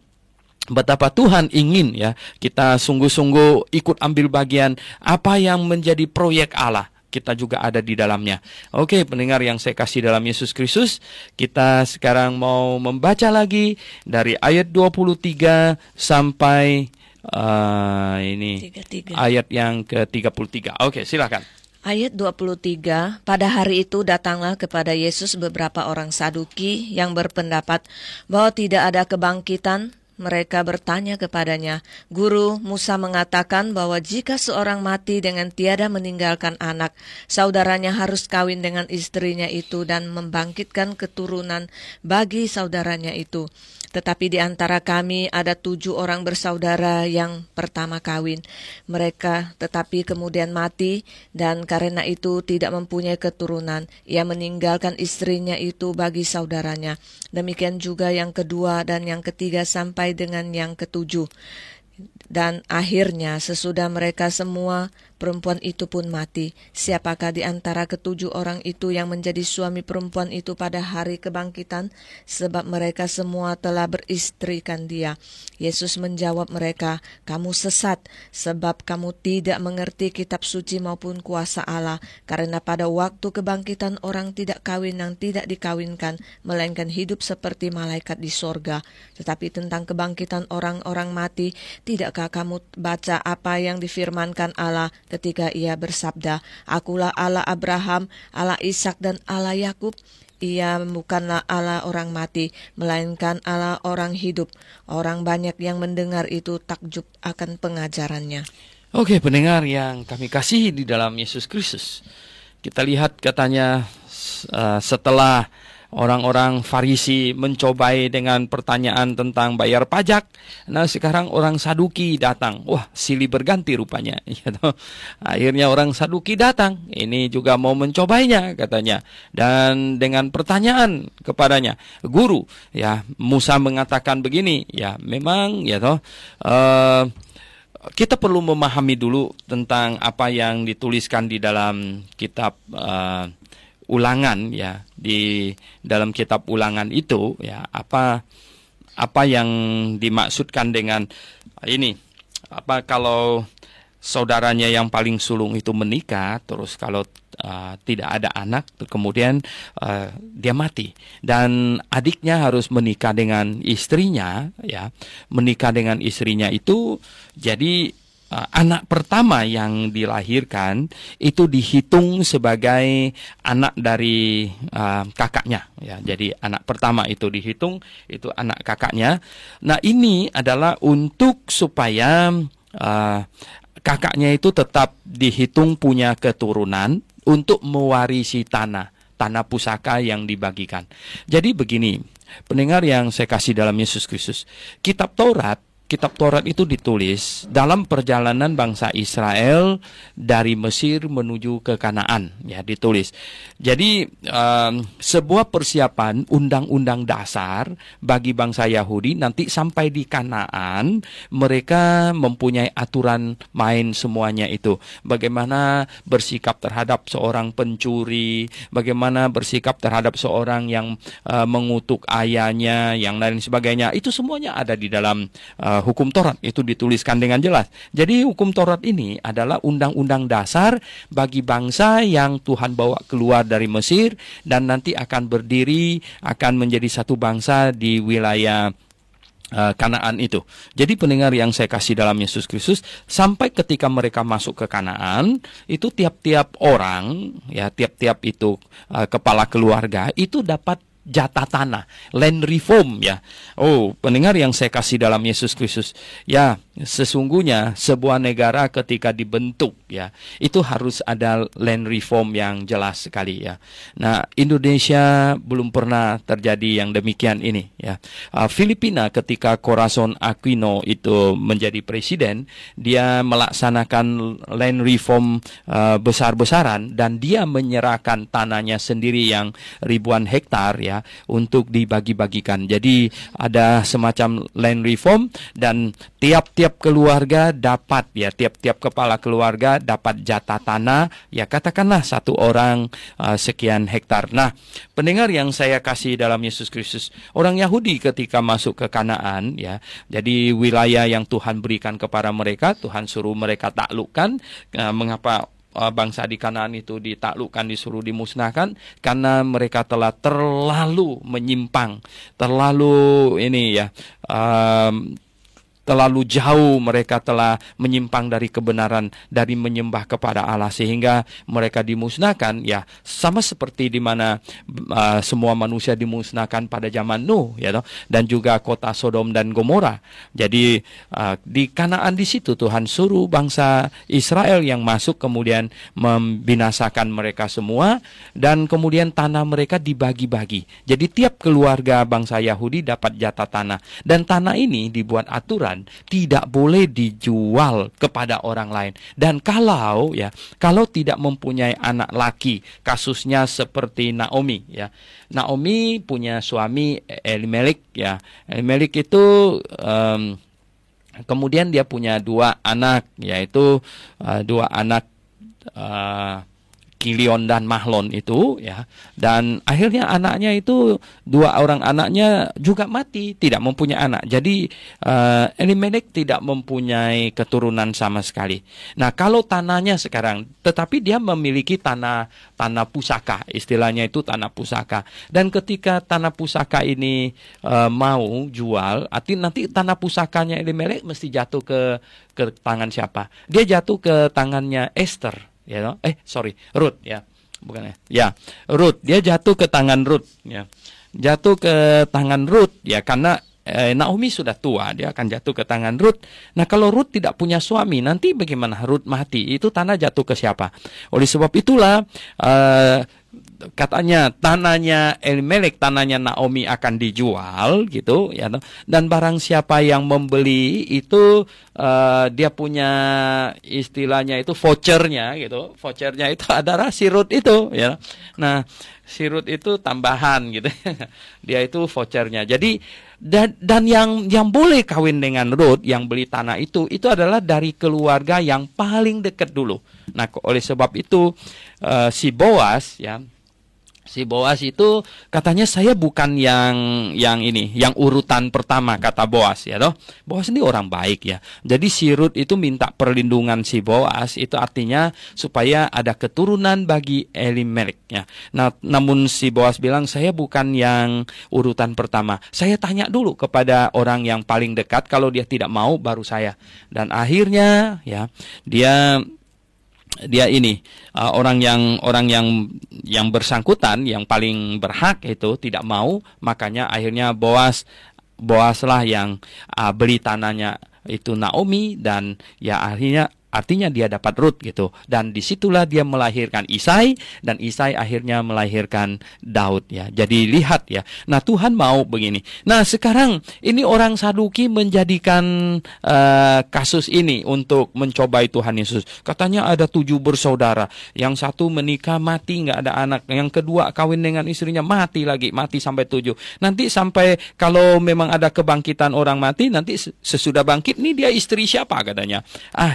Tuhan ingin, ya, kita sungguh-sungguh ikut ambil bagian apa yang menjadi proyek Allah. Kita juga ada di dalamnya. Oke, pendengar yang saya kasih dalam Yesus Kristus, kita sekarang mau membaca lagi dari ayat 23 sampai ini 33. Ayat yang ke-33. Oke, silakan. Ayat 23, pada hari itu datanglah kepada Yesus beberapa orang Saduki yang berpendapat bahwa tidak ada kebangkitan. Mereka bertanya kepadanya, "Guru, Musa mengatakan bahwa jika seorang mati dengan tiada meninggalkan anak, saudaranya harus kawin dengan istrinya itu dan membangkitkan keturunan bagi saudaranya itu. Tetapi di antara kami ada 7 orang bersaudara yang pertama kawin. Mereka tetapi kemudian mati, dan karena itu tidak mempunyai keturunan. Ia meninggalkan istrinya itu bagi saudaranya. Demikian juga yang kedua dan yang ketiga sampai dengan yang ketujuh. Dan akhirnya sesudah mereka semua, perempuan itu pun mati. Siapakah di antara ketujuh orang itu yang menjadi suami perempuan itu pada hari kebangkitan? Sebab mereka semua telah beristrikan dia." Yesus menjawab mereka, "Kamu sesat, sebab kamu tidak mengerti kitab suci maupun kuasa Allah. Karena pada waktu kebangkitan orang tidak kawin yang tidak dikawinkan, melainkan hidup seperti malaikat di sorga. Tetapi tentang kebangkitan orang-orang mati, tidakkah kamu baca apa yang difirmankan Allah ketika ia bersabda, 'Akulah Allah Abraham, Allah Ishak dan Allah Yakub'? Ia bukanlah Allah orang mati, melainkan Allah orang hidup." Orang banyak yang mendengar itu takjub akan pengajarannya. Oke, pendengar yang kami kasihi di dalam Yesus Kristus, kita lihat katanya setelah orang-orang Farisi mencobai dengan pertanyaan tentang bayar pajak, nah sekarang orang Saduki datang. Wah, silih berganti rupanya. Akhirnya orang Saduki datang. Ini juga mau mencobainya katanya. Dan dengan pertanyaan kepadanya, "Guru, ya, Musa mengatakan begini." Ya, memang, ya toh. Kita perlu memahami dulu tentang apa yang dituliskan di dalam kitab Ulangan, ya, di dalam kitab Ulangan itu, ya, apa yang dimaksudkan dengan ini. Apa kalau saudaranya yang paling sulung itu menikah, terus kalau tidak ada anak, kemudian dia mati, dan adiknya harus menikah dengan istrinya, ya, menikah dengan istrinya itu, jadi anak pertama yang dilahirkan itu dihitung sebagai anak dari kakaknya, ya. Jadi anak pertama itu dihitung itu anak kakaknya. Nah, ini adalah untuk supaya kakaknya itu tetap dihitung punya keturunan untuk mewarisi tanah pusaka yang dibagikan. Jadi begini, pendengar yang saya kasih dalam Yesus Kristus, Kitab Taurat itu ditulis dalam perjalanan bangsa Israel dari Mesir menuju ke Kanaan, ya, ditulis. Jadi sebuah persiapan undang-undang dasar bagi bangsa Yahudi nanti sampai di Kanaan mereka mempunyai aturan main semuanya itu. Bagaimana bersikap terhadap seorang pencuri, bagaimana bersikap terhadap seorang yang mengutuk ayahnya, yang lain sebagainya. Itu semuanya ada di dalam hukum Taurat, itu dituliskan dengan jelas. Jadi hukum Taurat ini adalah undang-undang dasar bagi bangsa yang Tuhan bawa keluar dari Mesir dan nanti akan berdiri, akan menjadi satu bangsa di wilayah Kanaan itu. Jadi pendengar yang saya kasih dalam Yesus Kristus, sampai ketika mereka masuk ke Kanaan, itu tiap-tiap orang, ya, tiap-tiap itu kepala keluarga itu dapat jatah tanah, land reform, ya. Oh, pendengar yang saya kasih dalam Yesus Kristus, ya, sesungguhnya sebuah negara ketika dibentuk, ya, itu harus ada land reform yang jelas sekali, ya. Nah, Indonesia belum pernah terjadi yang demikian ini, ya. Filipina ketika Corazon Aquino itu menjadi presiden, dia melaksanakan land reform besar-besaran dan dia menyerahkan tanahnya sendiri yang ribuan hektar, ya, untuk dibagi-bagikan. Jadi ada semacam land reform dan tiap-tiap keluarga dapat, ya, tiap-tiap kepala keluarga dapat jatah tanah, ya, katakanlah satu orang sekian hektar. Nah, pendengar yang saya kasih dalam Yesus Kristus, orang Yahudi ketika masuk ke Kanaan, ya, jadi wilayah yang Tuhan berikan kepada mereka, Tuhan suruh mereka taklukkan. Mengapa bangsa di Kanaan itu ditaklukkan, disuruh dimusnahkan? Karena mereka telah terlalu menyimpang, terlalu ini, ya, terlalu jauh mereka telah menyimpang dari kebenaran, dari menyembah kepada Allah, sehingga mereka dimusnahkan, ya, sama seperti di mana semua manusia dimusnahkan pada zaman Nuh, ya, dan juga kota Sodom dan Gomora. Jadi di Kanaan di situ Tuhan suruh bangsa Israel yang masuk kemudian membinasakan mereka semua dan kemudian tanah mereka dibagi-bagi. Jadi tiap keluarga bangsa Yahudi dapat jatah tanah dan tanah ini dibuat aturan tidak boleh dijual kepada orang lain. Dan kalau tidak mempunyai anak laki, kasusnya seperti Naomi, ya. Naomi punya suami Elimelek, ya. Elimelek itu kemudian dia punya dua anak, yaitu dua anak Kilion dan Mahlon itu, ya. Dan akhirnya anaknya itu, dua orang anaknya juga mati, tidak mempunyai anak. Jadi Elimelek tidak mempunyai keturunan sama sekali. Nah, kalau tanahnya sekarang, tetapi dia memiliki tanah pusaka, istilahnya itu tanah pusaka. Dan ketika tanah pusaka ini mau jual, nanti tanah pusakanya Elimelek mesti jatuh ke tangan siapa? Dia jatuh ke tangannya Esther. Ya, Ruth, ya, bukan, ya, Ruth, dia jatuh ke tangan Ruth, ya, jatuh ke tangan Ruth, ya, karena Naomi sudah tua, dia akan jatuh ke tangan Ruth. Nah, kalau Ruth tidak punya suami, nanti bagaimana? Ruth mati, itu tanah jatuh ke siapa? Oleh sebab itulah katanya tanahnya Elimelek, tanahnya Naomi akan dijual, gitu, ya. Dan barang siapa yang membeli itu dia punya istilahnya itu vouchernya, gitu. Vouchernya itu adalah si Ruth itu, ya. Nah, si Ruth itu tambahan, gitu. Dia itu vouchernya. Jadi dan yang boleh kawin dengan Ruth, yang beli tanah itu adalah dari keluarga yang paling dekat dulu. Nah, oleh sebab itu si Boas, ya, Si Boas itu katanya saya bukan yang ini, yang urutan pertama, kata Boas ya toh. Boas ini orang baik ya. Jadi si Rut itu minta perlindungan si Boas, itu artinya supaya ada keturunan bagi Elimelek ya. Nah, namun si Boas bilang saya bukan yang urutan pertama. Saya tanya dulu kepada orang yang paling dekat, kalau dia tidak mau baru saya. Dan akhirnya ya dia ini orang yang bersangkutan, yang paling berhak itu tidak mau, makanya akhirnya Boaslah yang beli tanahnya itu Naomi, dan ya artinya dia dapat Rut gitu. Dan disitulah dia melahirkan Isai, dan Isai akhirnya melahirkan Daud ya. Jadi lihat ya. Nah, Tuhan mau begini. Nah, sekarang ini orang Saduki menjadikan kasus ini untuk mencobai Tuhan Yesus. Katanya ada 7 bersaudara. Yang satu menikah mati, nggak ada anak. Yang kedua kawin dengan istrinya mati lagi, mati sampai 7. Nanti sampai kalau memang ada kebangkitan orang mati, nanti sesudah bangkit nih dia istri siapa katanya.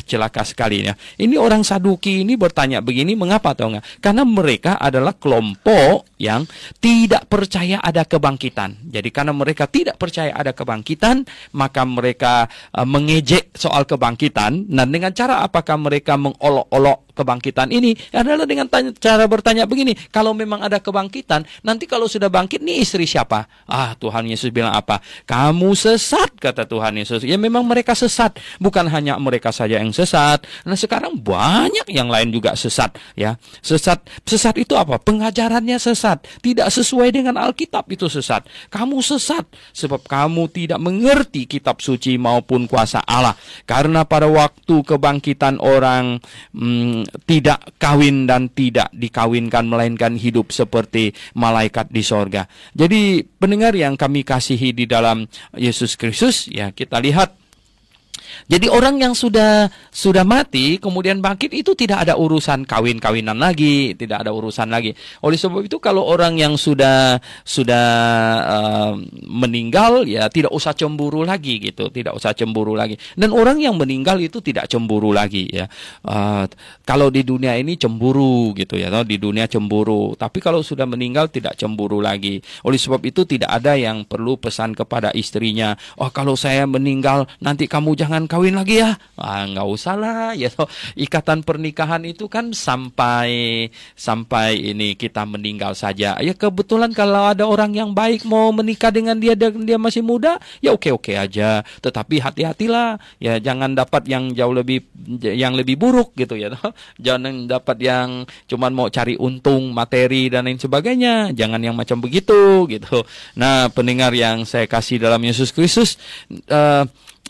Celaka sekali ya. Ini orang Saduki ini bertanya begini, mengapa tahu nggak? Karena mereka adalah kelompok yang tidak percaya ada kebangkitan. Jadi karena mereka tidak percaya ada kebangkitan, maka mereka mengejek soal kebangkitan. Dan dengan cara apakah mereka mengolok-olok kebangkitan ini? Adalah dengan cara bertanya begini, kalau memang ada kebangkitan, nanti kalau sudah bangkit nih istri siapa? Tuhan Yesus bilang apa? Kamu sesat, kata Tuhan Yesus. Ya memang mereka sesat. Bukan hanya mereka saja yang sesat. Nah, sekarang banyak yang lain juga sesat ya. Sesat itu apa? Pengajarannya sesat, tidak sesuai dengan Alkitab, itu sesat. Kamu sesat sebab kamu tidak mengerti kitab suci maupun kuasa Allah. Karena pada waktu kebangkitan orang tidak kawin dan tidak dikawinkan, melainkan hidup seperti malaikat di sorga. Jadi pendengar yang kami kasihi di dalam Yesus Kristus ya, kita lihat. Jadi orang yang sudah mati kemudian bangkit itu tidak ada urusan kawin-kawinan lagi, tidak ada urusan lagi. Oleh sebab itu kalau orang yang sudah meninggal ya tidak usah cemburu lagi gitu, tidak usah cemburu lagi. Dan orang yang meninggal itu tidak cemburu lagi ya. Kalau di dunia ini cemburu gitu ya, di dunia cemburu. Tapi kalau sudah meninggal tidak cemburu lagi. Oleh sebab itu tidak ada yang perlu pesan kepada istrinya, kalau saya meninggal nanti kamu jangan kawin lagi ya. Nggak usah lah ya. Ikatan pernikahan itu kan sampai ini kita meninggal saja. Ya kebetulan kalau ada orang yang baik mau menikah dengan dia dan dia masih muda, ya oke aja. Tetapi hati-hatilah ya, jangan dapat yang jauh lebih buruk gitu ya. Jangan dapat yang cuman mau cari untung materi dan lain sebagainya. Jangan yang macam begitu gitu. Nah, pendengar yang saya kasih dalam Yesus Kristus,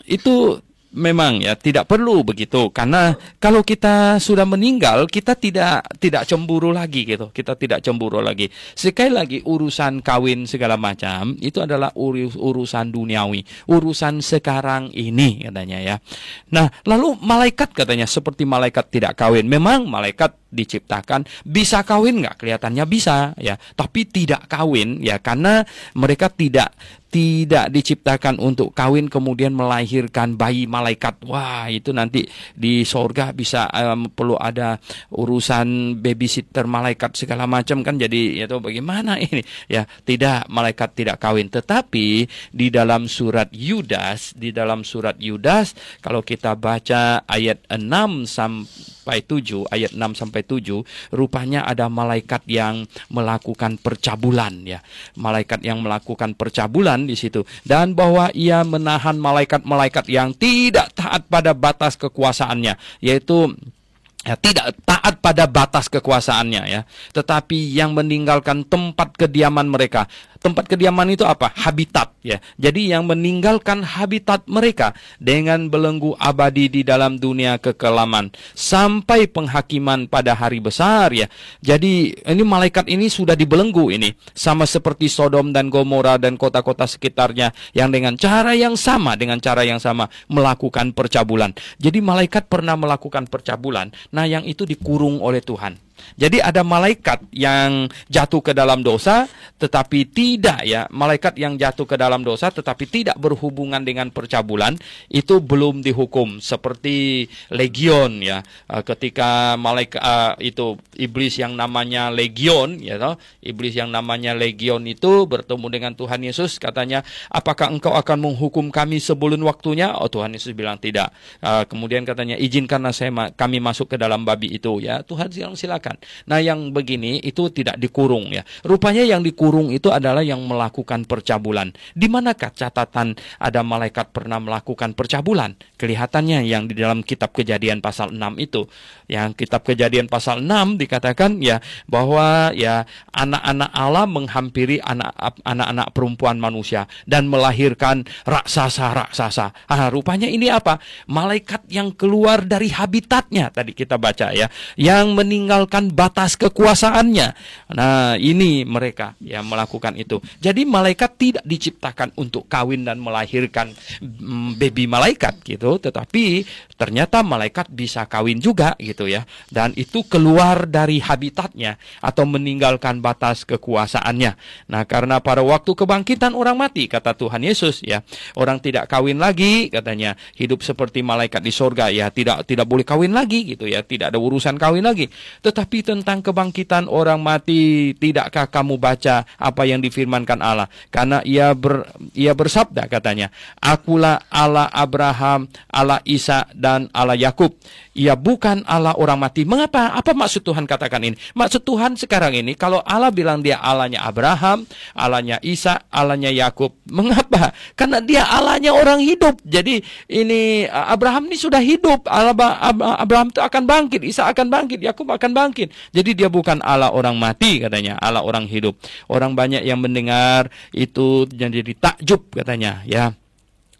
itu memang ya tidak perlu begitu, karena kalau kita sudah meninggal kita tidak cemburu lagi gitu. Kita tidak cemburu lagi. Sekali lagi, urusan kawin segala macam itu adalah urusan duniawi, urusan sekarang ini katanya ya. Nah, lalu malaikat katanya seperti malaikat tidak kawin. Memang malaikat diciptakan bisa kawin nggak? Kelihatannya bisa ya, tapi tidak kawin ya, karena mereka tidak diciptakan untuk kawin kemudian melahirkan bayi malaikat. Wah, itu nanti di sorga bisa perlu ada urusan babysitter malaikat segala macam kan. Jadi ya tuh bagaimana ini ya? Tidak, malaikat tidak kawin. Tetapi di dalam surat Yudas kalau kita baca ayat 6 sampai 7, ayat 6 sampai 7, rupanya ada malaikat yang melakukan percabulan ya. Malaikat yang melakukan percabulan di situ, dan bahwa ia menahan malaikat-malaikat yang tidak taat pada batas kekuasaannya, yaitu tidak taat pada batas kekuasaannya ya, tetapi yang meninggalkan tempat kediaman mereka. Tempat kediaman itu apa? Habitat ya. Jadi yang meninggalkan habitat mereka dengan belenggu abadi di dalam dunia kekelaman sampai penghakiman pada hari besar ya. Jadi ini malaikat ini sudah dibelenggu ini, sama seperti Sodom dan Gomora dan kota-kota sekitarnya yang dengan cara yang sama melakukan percabulan. Jadi malaikat pernah melakukan percabulan. Nah, yang itu dikurung oleh Tuhan. Jadi ada malaikat yang jatuh ke dalam dosa, tetapi tidak ya, malaikat yang jatuh ke dalam dosa tetapi tidak berhubungan dengan percabulan, itu belum dihukum. Seperti legion ya, ketika malaikat itu iblis yang namanya legion ya, iblis yang namanya legion itu bertemu dengan Tuhan Yesus, katanya, apakah engkau akan menghukum kami sebelum waktunya? Oh, Tuhan Yesus bilang tidak. Kemudian katanya, izinkanlah kami masuk ke dalam babi itu ya. Tuhan silakan. Nah, yang begini itu tidak dikurung ya. Rupanya yang dikurung itu adalah yang melakukan percabulan. Di manakah catatan ada malaikat pernah melakukan percabulan? Kelihatannya yang di dalam kitab Kejadian pasal 6 itu. Yang kitab Kejadian pasal 6 dikatakan ya bahwa ya anak-anak Allah menghampiri anak-anak perempuan manusia dan melahirkan raksasa-raksasa. Rupanya ini apa? Malaikat yang keluar dari habitatnya tadi kita baca ya, yang meninggalkan batas kekuasaannya. Nah, ini mereka yang melakukan itu. Jadi malaikat tidak diciptakan untuk kawin dan melahirkan baby malaikat gitu, tetapi ternyata malaikat bisa kawin juga gitu ya. Dan itu keluar dari habitatnya atau meninggalkan batas kekuasaannya. Nah, karena pada waktu kebangkitan orang mati, kata Tuhan Yesus ya, orang tidak kawin lagi katanya, hidup seperti malaikat di sorga ya, tidak boleh kawin lagi gitu ya, tidak ada urusan kawin lagi. Tetapi tentang kebangkitan orang mati, tidakkah kamu baca apa yang difirmankan Allah? Karena ia bersabda katanya, akulah Allah Abraham, Allah Isa dan Allah Yakub. Ia bukan Allah orang mati. Mengapa? Apa maksud Tuhan katakan ini? Maksud Tuhan sekarang ini, kalau Allah bilang dia Allahnya Abraham, Allahnya Isa, Allahnya Yakub. Mengapa? Karena dia Allahnya orang hidup. Jadi ini Abraham ini sudah hidup. Abraham itu akan bangkit, Isa akan bangkit, Yakub akan bangkit. Jadi dia bukan Allah orang mati katanya, Allah orang hidup. Orang banyak yang mendengar itu jadi takjub katanya ya,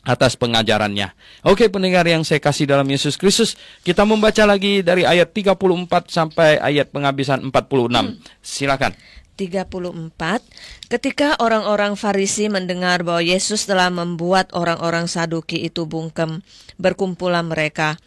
atas pengajarannya. Oke, pendengar yang saya kasih dalam Yesus Kristus, kita membaca lagi dari ayat 34 sampai ayat penghabisan 46. Silakan. 34. Ketika orang-orang Farisi mendengar bahwa Yesus telah membuat orang-orang Saduki itu bungkem, berkumpulah mereka.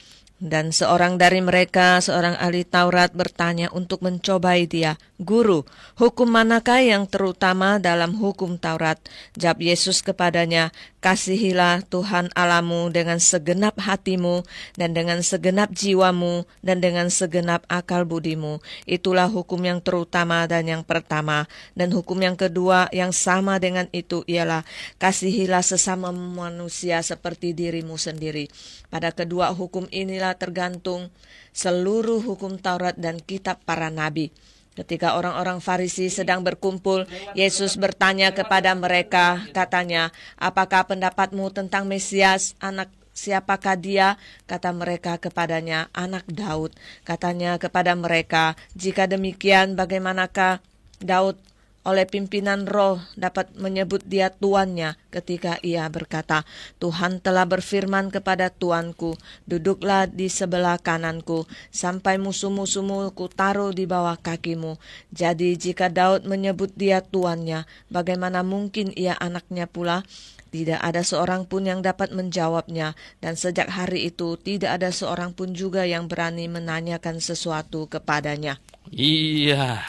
Dan seorang dari mereka, seorang ahli Taurat, bertanya untuk mencobai dia, Guru, hukum manakah yang terutama dalam hukum Taurat? Jawab Yesus kepadanya, kasihilah Tuhan Allahmu dengan segenap hatimu, dan dengan segenap jiwamu, dan dengan segenap akal budimu. Itulah hukum yang terutama dan yang pertama. Dan hukum yang kedua yang sama dengan itu ialah, kasihilah sesama manusia seperti dirimu sendiri. Pada kedua hukum inilah tergantung seluruh hukum Taurat dan kitab para nabi. Ketika orang-orang Farisi sedang berkumpul, Yesus bertanya kepada mereka, katanya, apakah pendapatmu tentang Mesias, anak siapakah dia? Kata mereka kepadanya, anak Daud. Katanya kepada mereka, jika demikian bagaimanakah Daud oleh pimpinan roh dapat menyebut dia tuannya ketika ia berkata, Tuhan telah berfirman kepada tuanku, duduklah di sebelah kananku, sampai musuh-musuhmu ku taruh di bawah kakimu. Jadi jika Daud menyebut dia tuannya, bagaimana mungkin ia anaknya pula? Tidak ada seorang pun yang dapat menjawabnya, dan sejak hari itu tidak ada seorang pun juga yang berani menanyakan sesuatu kepadanya. Iya.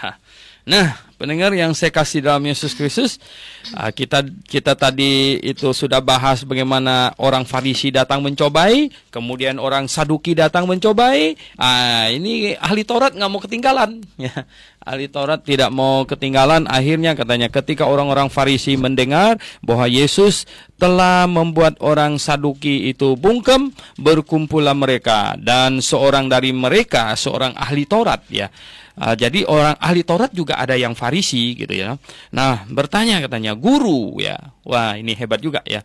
Nah, pendengar yang saya kasih dalam Yesus Kristus, kita tadi itu sudah bahas bagaimana orang Farisi datang mencobai, kemudian orang Saduki datang mencobai. Ini ahli Taurat nggak mau ketinggalan. Ya, ahli Taurat tidak mau ketinggalan. Akhirnya katanya ketika orang-orang Farisi mendengar bahwa Yesus telah membuat orang Saduki itu bungkem, berkumpullah mereka, dan seorang dari mereka seorang ahli Taurat ya. Jadi orang ahli Taurat juga ada yang Farisi gitu ya. Nah, bertanya katanya, guru ya. Wah, ini hebat juga ya.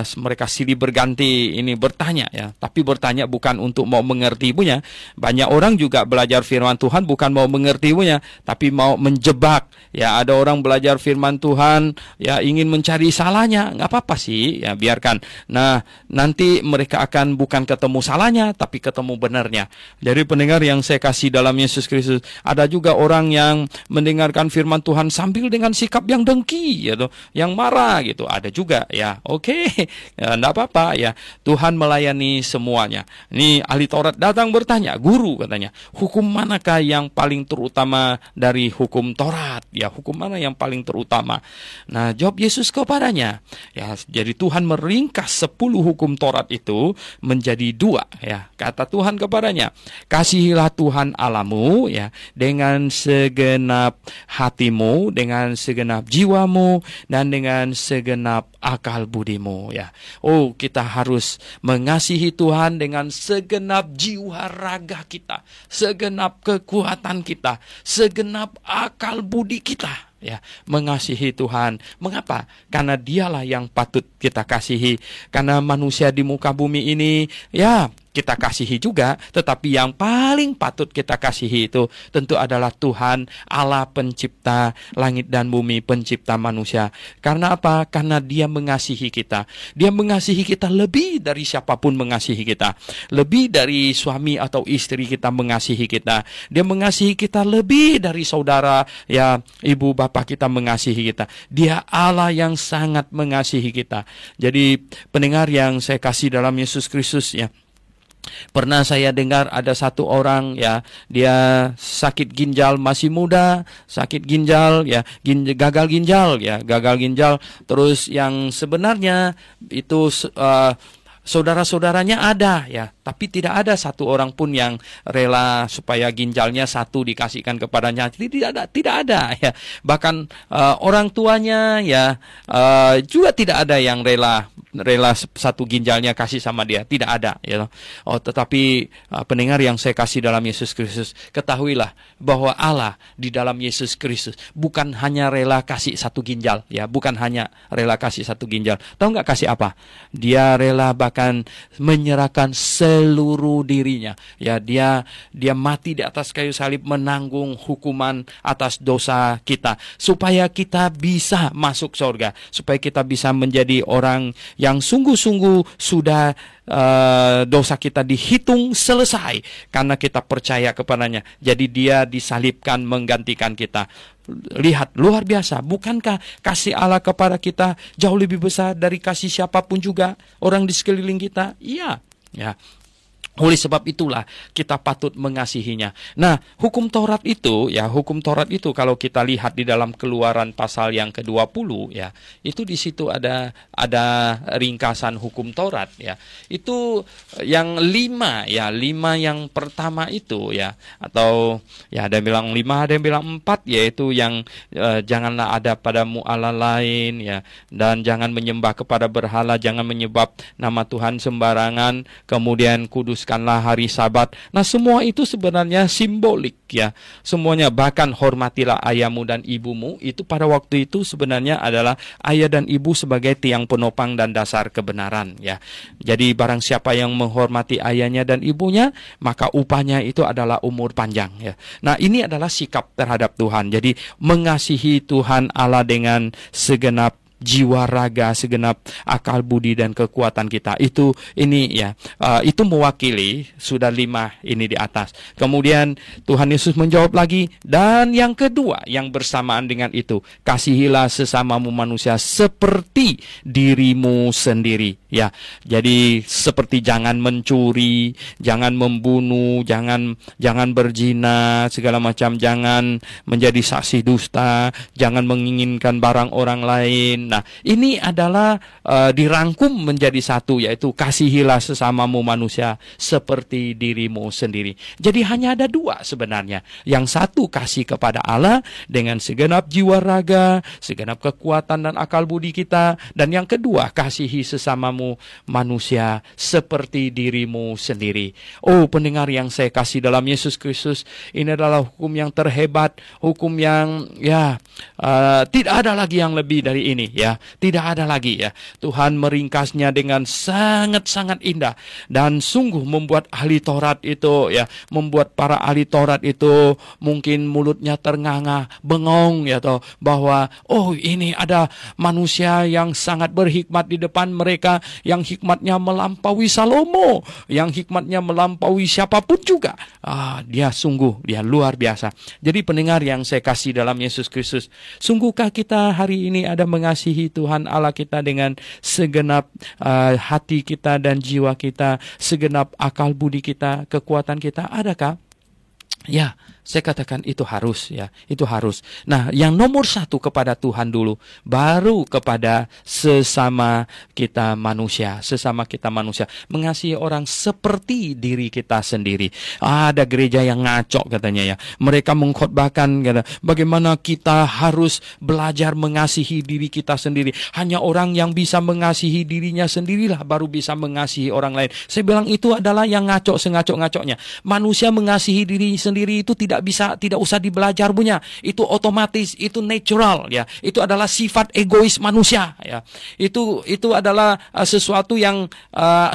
Mereka silih berganti ini bertanya ya. Tapi bertanya bukan untuk mau mengerti ibunya. Banyak orang juga belajar firman Tuhan bukan mau mengerti ibunya, tapi mau menjebak. Ya, ada orang belajar firman Tuhan ya ingin mencari salahnya. Nggak apa-apa sih, ya biarkan. Nah, nanti mereka akan bukan ketemu salahnya, tapi ketemu benarnya. Jadi pendengar yang saya kasih dalam Yesus Kristus, ada juga orang yang mendengarkan firman Tuhan sambil dengan sikap yang dengki, ya toh, yang marah gitu. Ada juga ya. Oke, ya, enggak apa-apa ya. Tuhan melayani semuanya. Ini ahli Taurat datang bertanya, "Guru," katanya, "hukum manakah yang paling terutama dari hukum Taurat?" Ya, hukum mana yang paling terutama? Nah, jawab Yesus kepadanya. Ya, jadi Tuhan meringkas 10 hukum Taurat itu menjadi 2 ya. Kata Tuhan kepadanya, "Kasihilah Tuhan Allahmu ya dengan segenap hatimu, dengan segenap jiwamu, dan dengan segenap akal budimu." Ya. Oh, kita harus mengasihi Tuhan dengan segenap jiwa raga kita, segenap kekuatan kita, segenap akal budi kita. Ya, mengasihi Tuhan. Mengapa? Karena Dialah yang patut kita kasihi. Karena manusia di muka bumi ini, ya, kita kasihi juga, tetapi yang paling patut kita kasihi itu tentu adalah Tuhan, Allah pencipta langit dan bumi, pencipta manusia. Karena apa? Karena Dia mengasihi kita. Dia mengasihi kita lebih dari siapapun mengasihi kita. Lebih dari suami atau istri kita mengasihi kita. Dia mengasihi kita lebih dari saudara, ya, ibu bapak kita mengasihi kita. Dia Allah yang sangat mengasihi kita. Jadi pendengar yang saya kasih dalam Yesus Kristus, ya, pernah saya dengar ada satu orang, ya, dia sakit ginjal, masih muda, sakit ginjal, ya, gagal ginjal, ya, gagal ginjal. Terus yang sebenarnya itu saudara-saudaranya ada, ya, tapi tidak ada satu orang pun yang rela supaya ginjalnya satu dikasihkan kepadanya. Tidak ada, ya. Bahkan orang tuanya, ya, juga tidak ada yang rela satu ginjalnya kasih sama dia, tidak ada, ya. Oh, tetapi pendengar yang saya kasih dalam Yesus Kristus, ketahuilah bahwa Allah di dalam Yesus Kristus bukan hanya rela kasih satu ginjal, ya, bukan hanya rela kasih satu ginjal. Tahu nggak kasih apa? Dia rela bahkan menyerahkan seluruh dirinya, ya. Dia mati di atas kayu salib, menanggung hukuman atas dosa kita, supaya kita bisa masuk surga, supaya kita bisa menjadi orang yang sungguh-sungguh sudah dosa kita dihitung selesai karena kita percaya kepadanya. Jadi Dia disalibkan menggantikan kita. Lihat, luar biasa. Bukankah kasih Allah kepada kita jauh lebih besar dari kasih siapapun juga orang di sekeliling kita? Iya, ya. Oleh sebab itulah kita patut mengasihinya. Nah, hukum Taurat itu, ya, hukum Taurat itu kalau kita lihat di dalam Keluaran pasal yang ke-20, ya, itu di situ ada ringkasan hukum Taurat, ya. Itu yang 5, ya, 5 yang pertama itu, ya, atau ya ada yang bilang 5, ada yang bilang 4, yaitu yang janganlah ada padamu Allah lain, ya, dan jangan menyembah kepada berhala, jangan menyebab nama Tuhan sembarangan, kemudian kuduskanlah hari Sabat. Nah, semua itu sebenarnya simbolik, ya. Semuanya, bahkan hormatilah ayahmu dan ibumu, itu pada waktu itu sebenarnya adalah ayah dan ibu sebagai tiang penopang dan dasar kebenaran, ya. Jadi barang siapa yang menghormati ayahnya dan ibunya, maka upahnya itu adalah umur panjang, ya. Nah, ini adalah sikap terhadap Tuhan. Jadi mengasihi Tuhan Allah dengan segenap jiwa raga, segenap akal budi dan kekuatan kita. Itu mewakili sudah 5 ini di atas. Kemudian Tuhan Yesus menjawab lagi, dan yang kedua yang bersamaan dengan itu, kasihilah sesamamu manusia seperti dirimu sendiri, ya. Jadi seperti jangan mencuri, jangan membunuh, jangan berzina, segala macam, jangan menjadi saksi dusta, jangan menginginkan barang orang lain. Nah, ini adalah dirangkum menjadi satu, yaitu kasihilah sesamamu manusia seperti dirimu sendiri. Jadi hanya ada 2 sebenarnya. Yang satu, kasih kepada Allah dengan segenap jiwa raga, segenap kekuatan dan akal budi kita. Dan yang kedua, kasihi sesamamu manusia seperti dirimu sendiri. Oh, pendengar yang saya kasih dalam Yesus Kristus, ini adalah hukum yang terhebat, hukum yang, ya, tidak ada lagi yang lebih dari ini, ya. Tidak ada lagi, ya. Tuhan meringkasnya dengan sangat-sangat indah, dan sungguh membuat ahli Taurat itu, ya, membuat para ahli Taurat itu mungkin mulutnya ternganga, bengong, ya, toh, bahwa oh, ini ada manusia yang sangat berhikmat di depan mereka, yang hikmatnya melampaui Salomo, yang hikmatnya melampaui siapapun juga. Dia luar biasa. Jadi pendengar yang saya kasih dalam Yesus Kristus, sungguhkah kita hari ini ada mengasihi Tuhan Allah kita dengan segenap hati kita dan jiwa kita, segenap akal budi kita, kekuatan kita, adakah? Ya, saya katakan itu harus, ya, itu harus. Nah, yang nomor satu kepada Tuhan dulu, baru kepada sesama kita manusia, mengasihi orang seperti diri kita sendiri. Ada gereja yang ngaco katanya, ya, mereka mengkhotbahkan bagaimana kita harus belajar mengasihi diri kita sendiri. Hanya orang yang bisa mengasihi dirinya sendirilah baru bisa mengasihi orang lain. Saya bilang itu adalah yang ngaco sengaco-ngaconya. Manusia mengasihi diri sendiri itu tidak usah dibelajar punya. Itu otomatis, itu natural, ya. Itu adalah sifat egois manusia, ya. Itu adalah sesuatu yang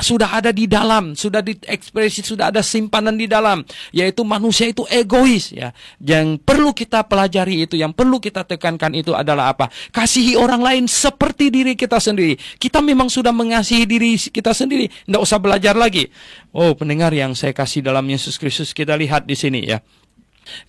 sudah ada di dalam, sudah diekspresi, sudah ada simpanan di dalam, yaitu manusia itu egois, ya. Yang perlu kita pelajari itu, yang perlu kita tekankan itu adalah apa? Kasihi orang lain seperti diri kita sendiri. Kita memang sudah mengasihi diri kita sendiri, tidak usah belajar lagi. Oh, pendengar yang saya kasih dalam Yesus Kristus, kita lihat di sini, ya.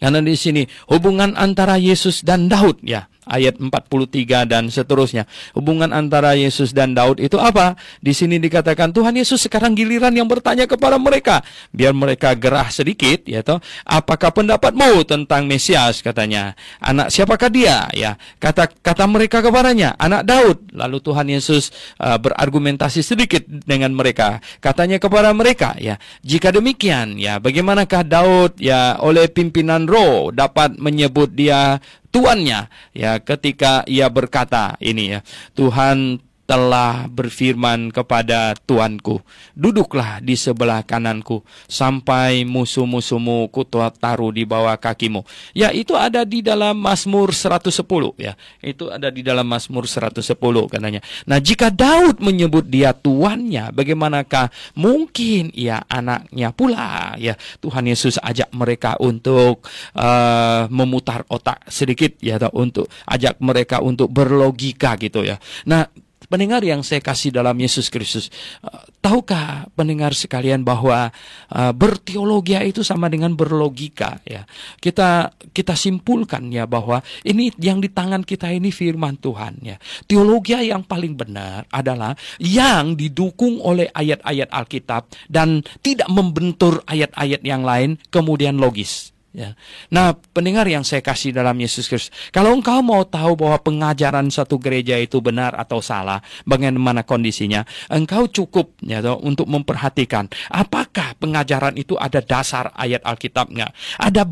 Karena di sini hubungan antara Yesus dan Daud, ya, ayat 43 dan seterusnya. Hubungan antara Yesus dan Daud itu apa? Di sini dikatakan Tuhan Yesus sekarang giliran yang bertanya kepada mereka, biar mereka gerah sedikit, ya toh. Apakah pendapatmu tentang Mesias, katanya. Anak siapakah dia? Ya, kata mereka kepadanya, anak Daud. Lalu Tuhan Yesus berargumentasi sedikit dengan mereka. Katanya kepada mereka, ya, jika demikian, ya, bagaimanakah Daud, ya, oleh pimpinan roh dapat menyebut dia tuannya, ya, ketika ia berkata ini, ya, Tuhan telah berfirman kepada Tuanku, duduklah di sebelah kananku sampai musuh-musuhmu taruh di bawah kakimu. Ya, itu ada di dalam Mazmur 110, ya. Itu ada di dalam Mazmur 110 katanya. Nah, jika Daud menyebut dia tuannya, bagaimanakah mungkin ia anaknya pula, ya. Tuhan Yesus ajak mereka untuk memutar otak sedikit, ya, untuk ajak mereka untuk berlogika gitu, ya. Nah, pendengar yang saya kasih dalam Yesus Kristus, tahukah pendengar sekalian bahwa berteologi itu sama dengan berlogika, ya. Kita simpulkan, ya, bahwa ini yang di tangan kita ini firman Tuhan, ya. Teologi yang paling benar adalah yang didukung oleh ayat-ayat Alkitab dan tidak membentur ayat-ayat yang lain kemudian logis. Ya. Nah, pendengar yang saya kasih dalam Yesus Kristus, kalau engkau mau tahu bahwa pengajaran satu gereja itu benar atau salah, bagaimana kondisinya, engkau cukup, ya, untuk memperhatikan apakah pengajaran itu ada dasar ayat Alkitab nggak, ada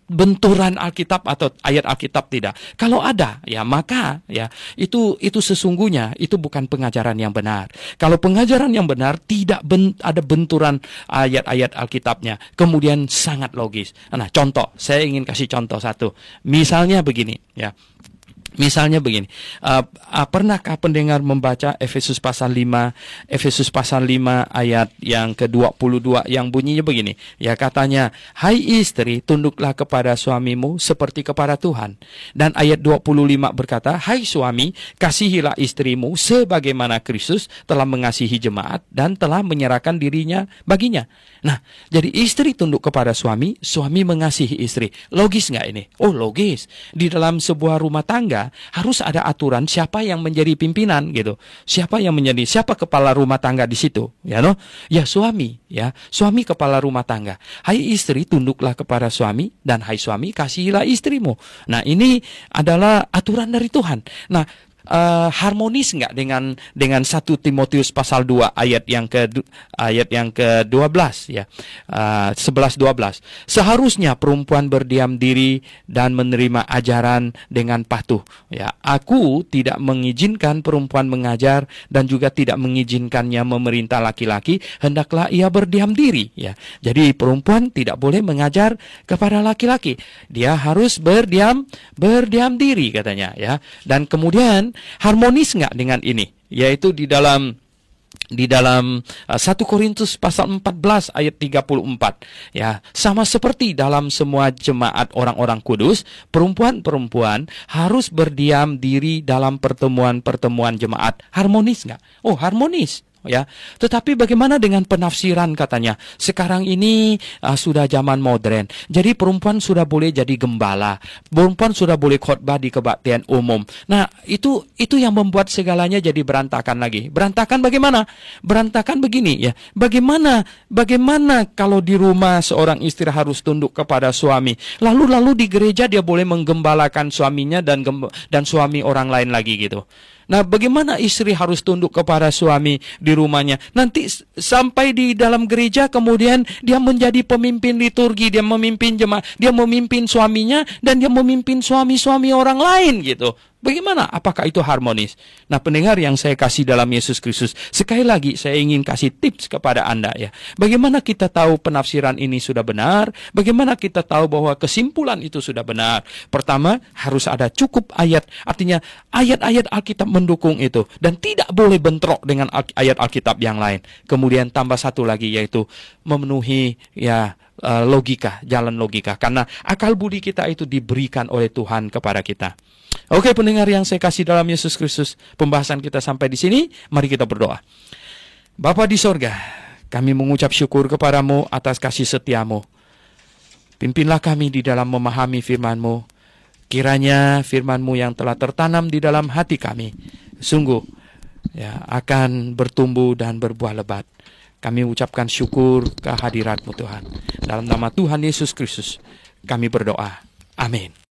benturan Alkitab atau ayat Alkitab tidak. Kalau ada, ya, maka, ya, itu sesungguhnya itu bukan pengajaran yang benar. Kalau pengajaran yang benar tidak ada benturan ayat-ayat Alkitabnya, kemudian sangat logis. Nah, contoh, saya ingin kasih contoh satu. Misalnya begini, ya. Misalnya begini, pernahkah pendengar membaca Efesus pasal 5 ayat yang ke-22 yang bunyinya begini, ya, katanya, hai istri, tunduklah kepada suamimu seperti kepada Tuhan. Dan ayat 25 berkata, hai suami, kasihilah istrimu sebagaimana Kristus telah mengasihi jemaat dan telah menyerahkan dirinya baginya. Nah, jadi istri tunduk kepada suami, suami mengasihi istri. Logis nggak ini? Oh, logis. Di dalam sebuah rumah tangga harus ada aturan siapa yang menjadi pimpinan, gitu. Siapa kepala rumah tangga di situ, ya, no? Ya, suami, ya. Suami kepala rumah tangga. Hai istri, tunduklah kepada suami, dan hai suami, kasihilah istrimu. Nah, ini adalah aturan dari Tuhan. Nah, harmonis nggak dengan 1 Timotius pasal 2 ayat yang ke-12, ya, 11-12. Seharusnya perempuan berdiam diri dan menerima ajaran dengan patuh, ya. Aku tidak mengizinkan perempuan mengajar dan juga tidak mengizinkannya memerintah laki-laki, hendaklah ia berdiam diri, ya. Jadi perempuan tidak boleh mengajar kepada laki-laki, dia harus berdiam diri, katanya, ya. Dan kemudian harmonis nggak dengan ini? Yaitu di dalam 1 Korintus pasal 14 ayat 34, ya, sama seperti dalam semua jemaat orang-orang kudus, perempuan-perempuan harus berdiam diri dalam pertemuan-pertemuan jemaat. Harmonis nggak? Oh, harmonis. ya. Tetapi bagaimana dengan penafsiran katanya? Sekarang ini sudah zaman modern. Jadi perempuan sudah boleh jadi gembala. Perempuan sudah boleh khotbah di kebaktian umum. Nah, itu yang membuat segalanya jadi berantakan lagi. Berantakan bagaimana? Berantakan begini ya. Bagaimana kalau di rumah seorang istri harus tunduk kepada suami. Lalu di gereja dia boleh menggembalakan suaminya dan suami orang lain lagi gitu. Nah, bagaimana istri harus tunduk kepada suami di rumahnya? Nanti sampai di dalam gereja kemudian dia menjadi pemimpin liturgi, dia memimpin jemaat, dia memimpin suaminya dan dia memimpin suami-suami orang lain gitu. Bagaimana? Apakah itu harmonis? Nah, pendengar yang saya kasih dalam Yesus Kristus, sekali lagi saya ingin kasih tips kepada Anda ya. Bagaimana kita tahu penafsiran ini sudah benar? Bagaimana kita tahu bahwa kesimpulan itu sudah benar? Pertama, harus ada cukup ayat. Artinya ayat-ayat Alkitab mendukung itu dan tidak boleh bentrok dengan ayat Alkitab yang lain. Kemudian tambah satu lagi yaitu memenuhi logika, jalan logika. Karena akal budi kita itu diberikan oleh Tuhan kepada kita. Oke, pendengar yang saya kasih dalam Yesus Kristus, pembahasan kita sampai di sini. Mari kita berdoa. Bapa di sorga, kami mengucap syukur kepadamu atas kasih setiamu. Pimpinlah kami di dalam memahami firman-Mu. Kiranya firman-Mu yang telah tertanam di dalam hati kami sungguh akan bertumbuh dan berbuah lebat. Kami ucapkan syukur kehadirat-Mu Tuhan. Dalam nama Tuhan Yesus Kristus kami berdoa. Amin.